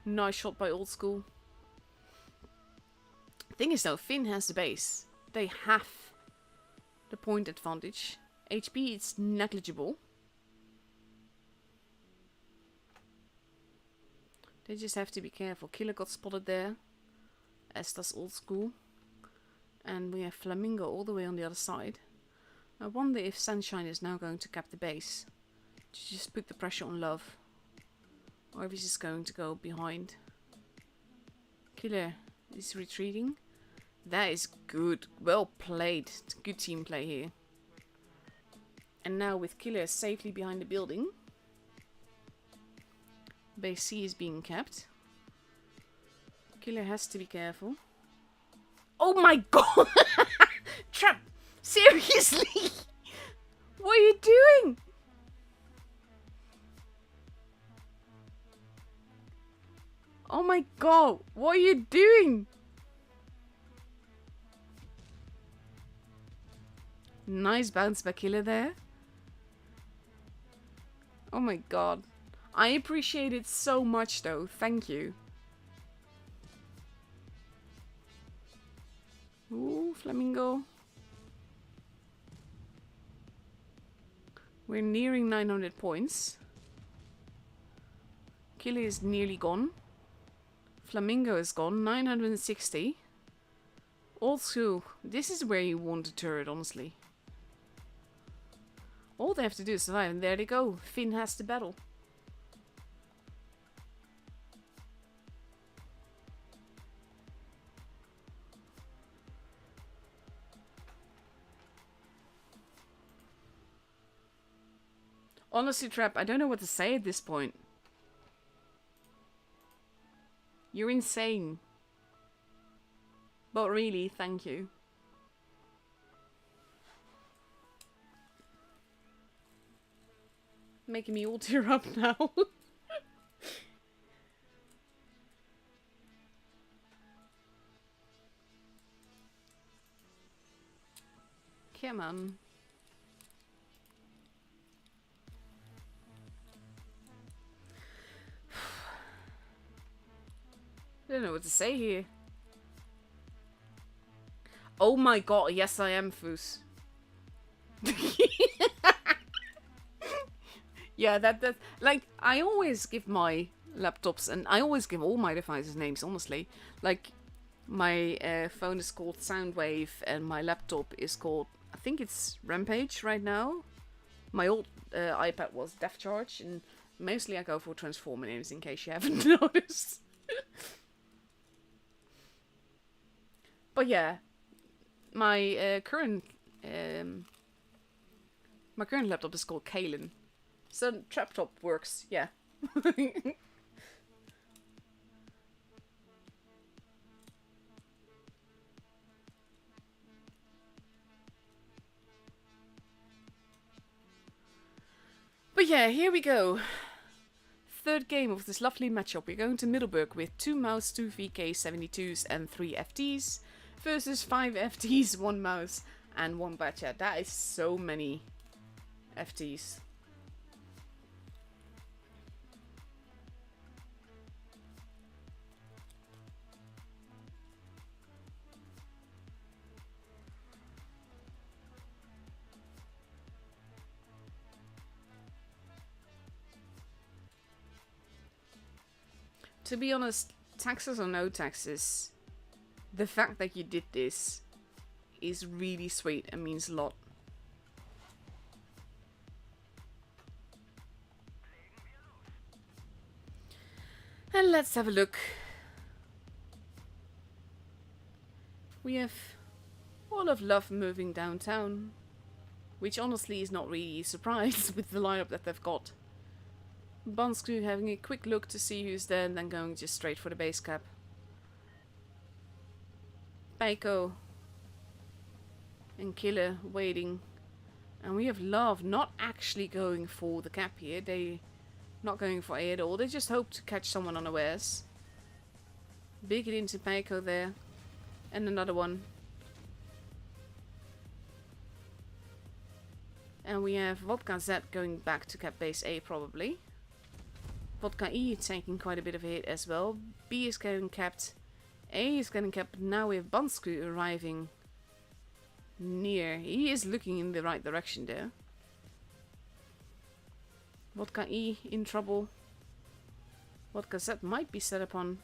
Nice shot by Old School. Thing is though, Finn has the base. They have the point advantage. HP, it's negligible. They just have to be careful. Killer got spotted there, as does Old School. And we have Flamingo all the way on the other side. I wonder if Sunshine is now going to cap the base. To just put the pressure on Love. Or if he's just going to go behind. Killer is retreating. That is good. Well played. It's good team play here. And now with Killer safely behind the building. Base C is being kept. Killer has to be careful. Oh my god! Trap! Seriously? What are you doing? Oh my god! What are you doing? Nice bounce by Killer there. Oh my god. I appreciate it so much though. Thank you. Ooh, Flamingo. We're nearing 900 points. Killer is nearly gone. Flamingo is gone. 960. Old school. This is where you want a turret, honestly. All they have to do is survive, and there they go. Finn has the battle. Honestly, Trap, I don't know what to say at this point. You're insane. But really, thank you. Making me all tear up now. Come on. I don't know what to say here. Oh my god, yes I am, Foos. Yeah, that like, I always give my laptops, and I always give all my devices names, honestly. Like, my phone is called Soundwave, and my laptop is called, I think it's Rampage right now. My old iPad was Death Charge, and mostly I go for Transformer names, in case you haven't noticed. But yeah, my current laptop is called Kalen. So Trap Top works, yeah. But yeah, here we go. Third game of this lovely matchup. We're going to Middleburg with 2 mouse, 2 VK72s and 3 FTs. Versus 5 FTs, 1 mouse and 1 Batcha. That is so many FTs. To be honest, taxes or no taxes, the fact that you did this is really sweet and means a lot. And let's have a look. We have Wall of Love moving downtown, which honestly is not really a surprise with the lineup that they've got. Bonsku having a quick look to see who's there and then going just straight for the base cap. Paiko and Killer waiting. And we have Love not actually going for the cap here. They not going for A at all. They just hope to catch someone unawares. Big it into Paiko there. And another one. And we have Vodka Z going back to cap base A probably. Vodka E taking quite a bit of a hit as well. B is getting capped. A is getting capped. Now we have Bansku arriving near. He is looking in the right direction there. Vodka E in trouble. Vodka Z might be set upon.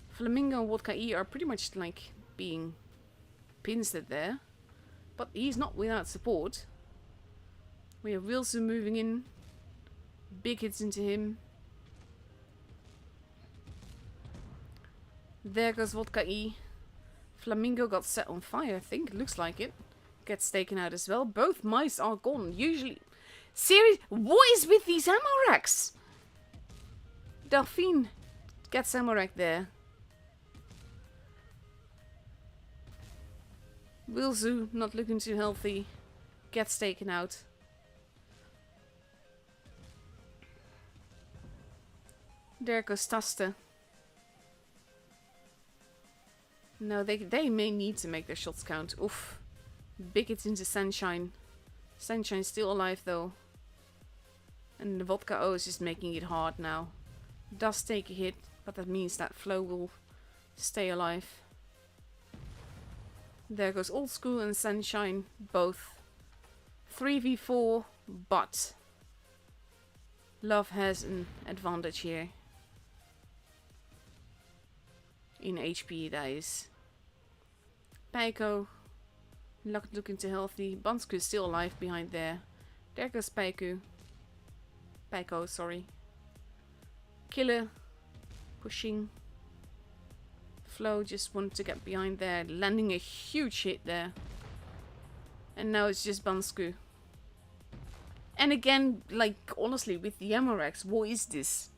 Flamingo and Vodka E are pretty much like being pinsted there. But he's not without support. We have Wilson moving in. Big hits into him. There goes Vodka E. Flamingo got set on fire, I think. Looks like it. Gets taken out as well. Both mice are gone. Usually... Serious? What is with these ammo racks? Delphine gets ammo rack there. Wilzu, not looking too healthy. Gets taken out. There goes Taste. No, they may need to make their shots count. Oof. Big hits into Sunshine. Sunshine's still alive though. And the Vodka O is just making it hard now. Does take a hit, but that means that Flo will stay alive. There goes Old School and Sunshine, both 3v4, but Love has an advantage here. In HP, that is. Paiko, not looking too healthy. Bansku is still alive behind there. There goes Paiko. Paiko, sorry. Killer, pushing. Flo just wanted to get behind there, landing a huge hit there. And now it's just Bansku. And again, like, honestly, with the Amorex, what is this?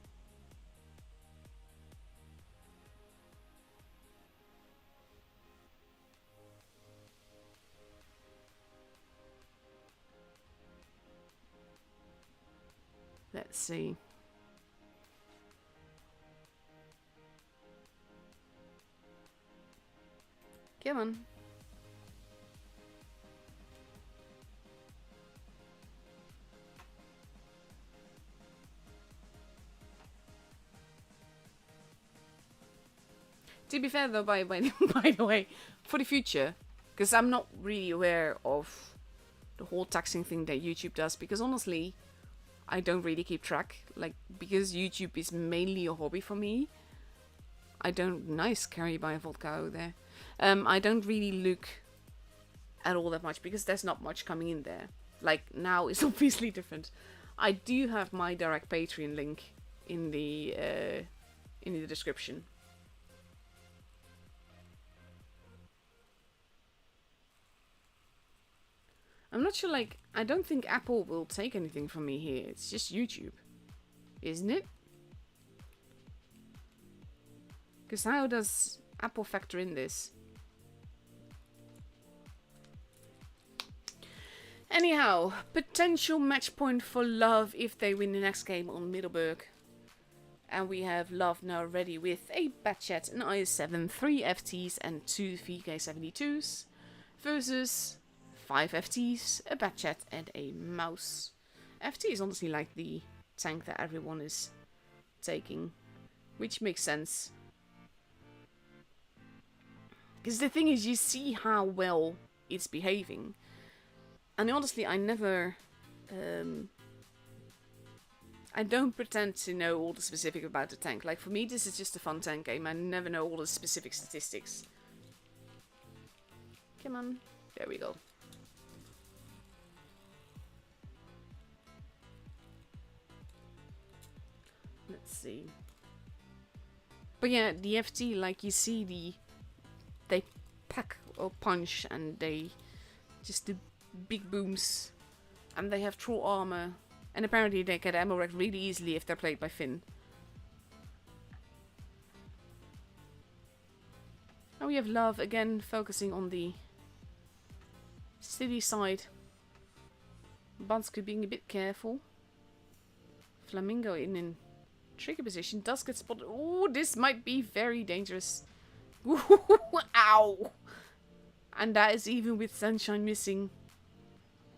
Let's see. Come on. To be fair though, by the way, for the future, because I'm not really aware of the whole taxing thing that YouTube does, because honestly, I don't really keep track, like, because YouTube is mainly a hobby for me. I don't, nice carry by vodka out there. I don't really look at all that much, because there's not much coming in there. Like, now it's obviously different. I do have my direct Patreon link in the description. I'm not sure, like, I don't think Apple will take anything from me here. It's just YouTube. Isn't it? Because how does Apple factor in this? Anyhow, potential match point for Love if they win the next game on Middleburg. And we have Love now ready with a Batchat, an IS-7, 3 FTs and 2 VK72s. Versus 5 FTs, a Batchat and a Mouse. FT is honestly like the tank that everyone is taking. Which makes sense. Because the thing is, you see how well it's behaving. And honestly, I never... I don't pretend to know all the specifics about the tank. Like, for me, this is just a fun tank game. I never know all the specific statistics. Come on. There we go. Let's see. But yeah, the FT, like, you see they pack or punch and they just do big booms. And they have true armor. And apparently they get ammo wrecked really easily if they're played by Finn. And we have Love again focusing on the city side. Bansku being a bit careful. Flamingo in trigger position does get spotted. Oh, this might be very dangerous. Ow! And that is even with Sunshine missing.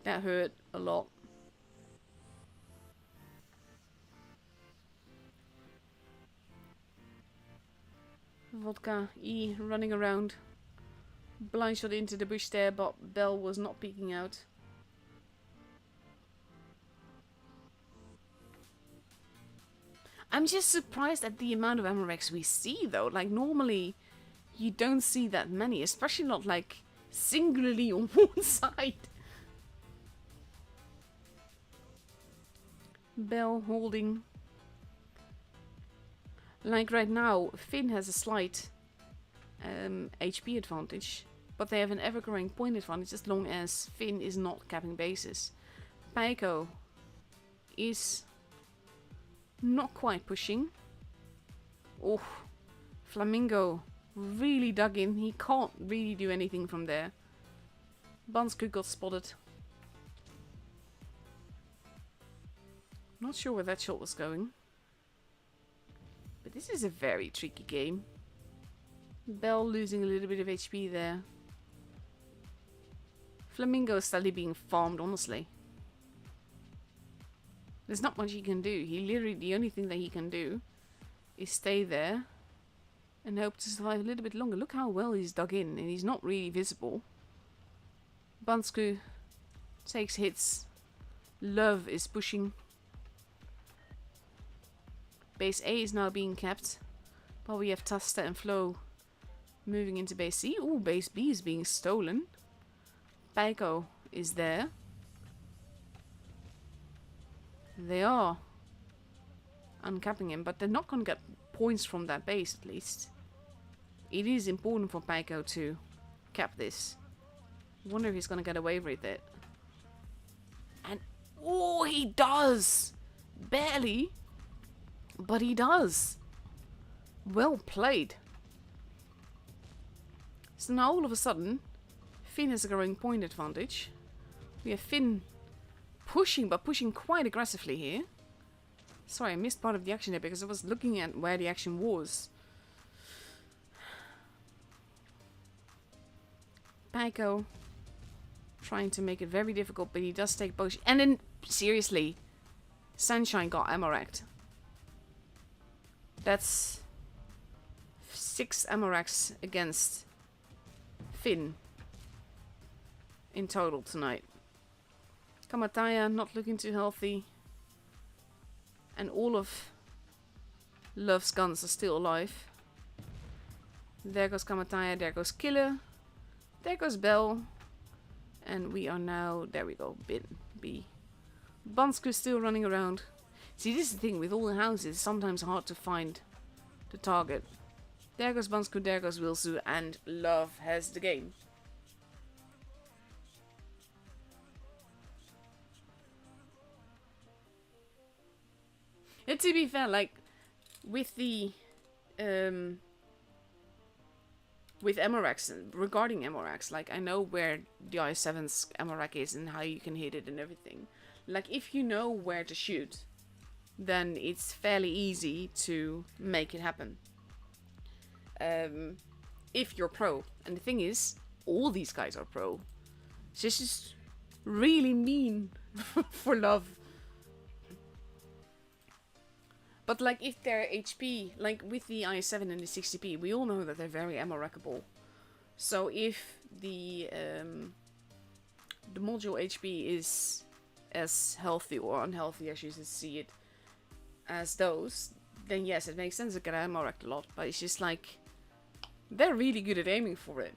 That hurt a lot. Vodka E running around. Blind shot into the bush there, but Bell was not peeking out. I'm just surprised at the amount of Amorex we see though. Like, normally you don't see that many, especially not like singularly on one side. Bell holding. Like right now, Finn has a slight HP advantage, but they have an ever-growing point advantage as long as Finn is not capping bases. Paiko is not quite pushing. Oh, Flamingo really dug in. He can't really do anything from there. Bansku got spotted. Not sure where that shot was going. But this is a very tricky game. Bell losing a little bit of HP there. Flamingo is slowly being farmed, honestly. There's not much he can do. He literally, the only thing that he can do is stay there and hope to survive a little bit longer. Look how well he's dug in, and he's not really visible. Bansku takes hits. Love is pushing. Base A is now being kept. But we have Tasta and Flo moving into base C. Ooh, base B is being stolen. Paiko is there. They are uncapping him, but they're not going to get points from that base at least. It is important for Paiko to cap this. Wonder if he's going to get away with it. And oh, he does! Barely. But he does. Well played. So now all of a sudden, Finn has a growing point advantage. We have Finn pushing, but pushing quite aggressively here. Sorry, I missed part of the action there because I was looking at where the action was. Paiko trying to make it very difficult, but he does take both. And then, seriously, Sunshine got Amoract. That's 6 Amoracts against Finn in total tonight. Kamataya not looking too healthy. And all of Love's guns are still alive. There goes Kamataya, there goes Killer. There goes Bell. And we are now, there we go, B. Bansku's still running around. See, this is the thing with all the houses, it's sometimes hard to find the target. There goes Bansku, there goes Wilsu, and Love has the game. And to be fair, like, with the, with Amorax, regarding Amorax, like, I know where the i7's Amorak is and how you can hit it and everything. Like, if you know where to shoot, then it's fairly easy to make it happen. If you're pro. And the thing is, all these guys are pro. So it's just really mean for Love. But like if their HP, like with the i7 and the 60p, we all know that they're very ammo-rackable. So if the module HP is as healthy or unhealthy as you see it as those, then yes, it makes sense to get ammo-racked a lot. But it's just like, they're really good at aiming for it.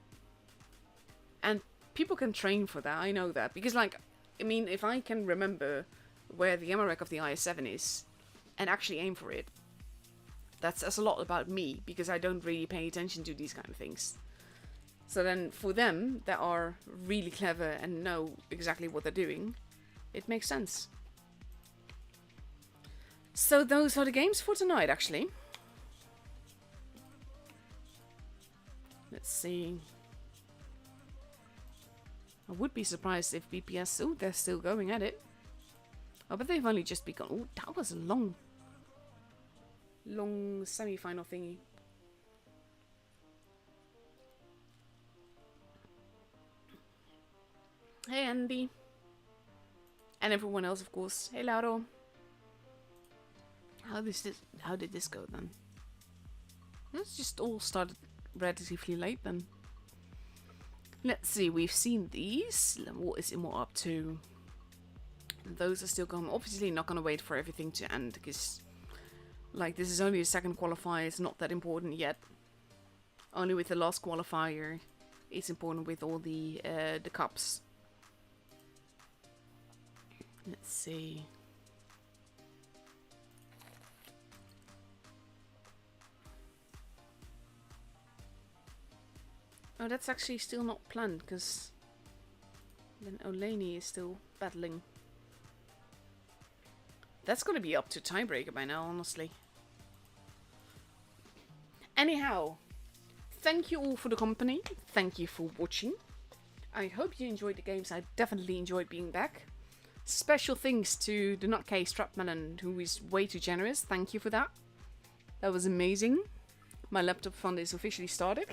And people can train for that, I know that. Because like, I mean, if I can remember where the ammo rack of the i7 is, and actually aim for it, that says a lot about me, because I don't really pay attention to these kind of things. So then for them that are really clever and know exactly what they're doing, it makes sense. So those are the games for tonight, actually. Let's see. I would be surprised if BPS... Oh, they're still going at it. Oh, but they've only just begun. Oh, that was a long semi-final thingy. Hey, Andy. And everyone else, of course. Hey, Lauro. How did this go, then? Let's just all started relatively late, then. Let's see, we've seen these. What is Immo up to? Those are still going. Obviously not going to wait for everything to end, because like this is only a second qualifier, it's not that important yet. Only with the last qualifier it's important with all the cups. Let's see. Oh, that's actually still not planned, because then Oleney is still battling. That's gonna be up to tiebreaker by now, honestly. Anyhow, thank you all for the company. Thank you for watching. I hope you enjoyed the games. I definitely enjoyed being back. Special thanks to the Nutcase Strapmelon, who is way too generous. Thank you for that. That was amazing. My laptop fund is officially started.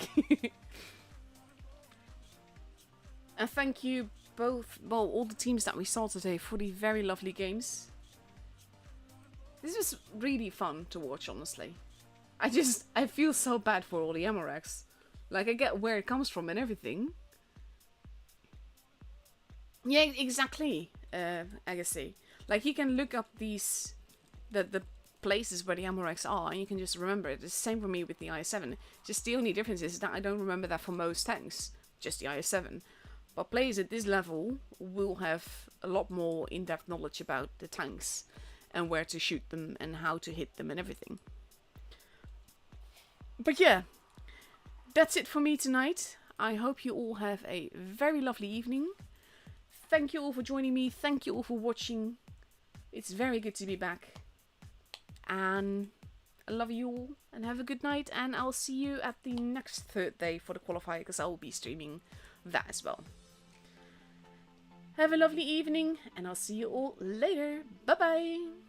And thank you both, well, all the teams that we saw today for the very lovely games. This was really fun to watch, honestly. I feel so bad for all the Amorax. Like, I get where it comes from and everything. Yeah, exactly, Agassi. Like, you can look up these, the places where the ammo racks are, and you can just remember it. It's the same for me with the IS-7. Just the only difference is that I don't remember that for most tanks, just the IS-7. But players at this level will have a lot more in-depth knowledge about the tanks and where to shoot them and how to hit them and everything. But yeah, that's it for me tonight. I hope you all have a very lovely evening. Thank you all for joining me. Thank you all for watching. It's very good to be back. And I love you all. And have a good night. And I'll see you at the next third day for the qualifier, because I will be streaming that as well. Have a lovely evening. And I'll see you all later. Bye bye.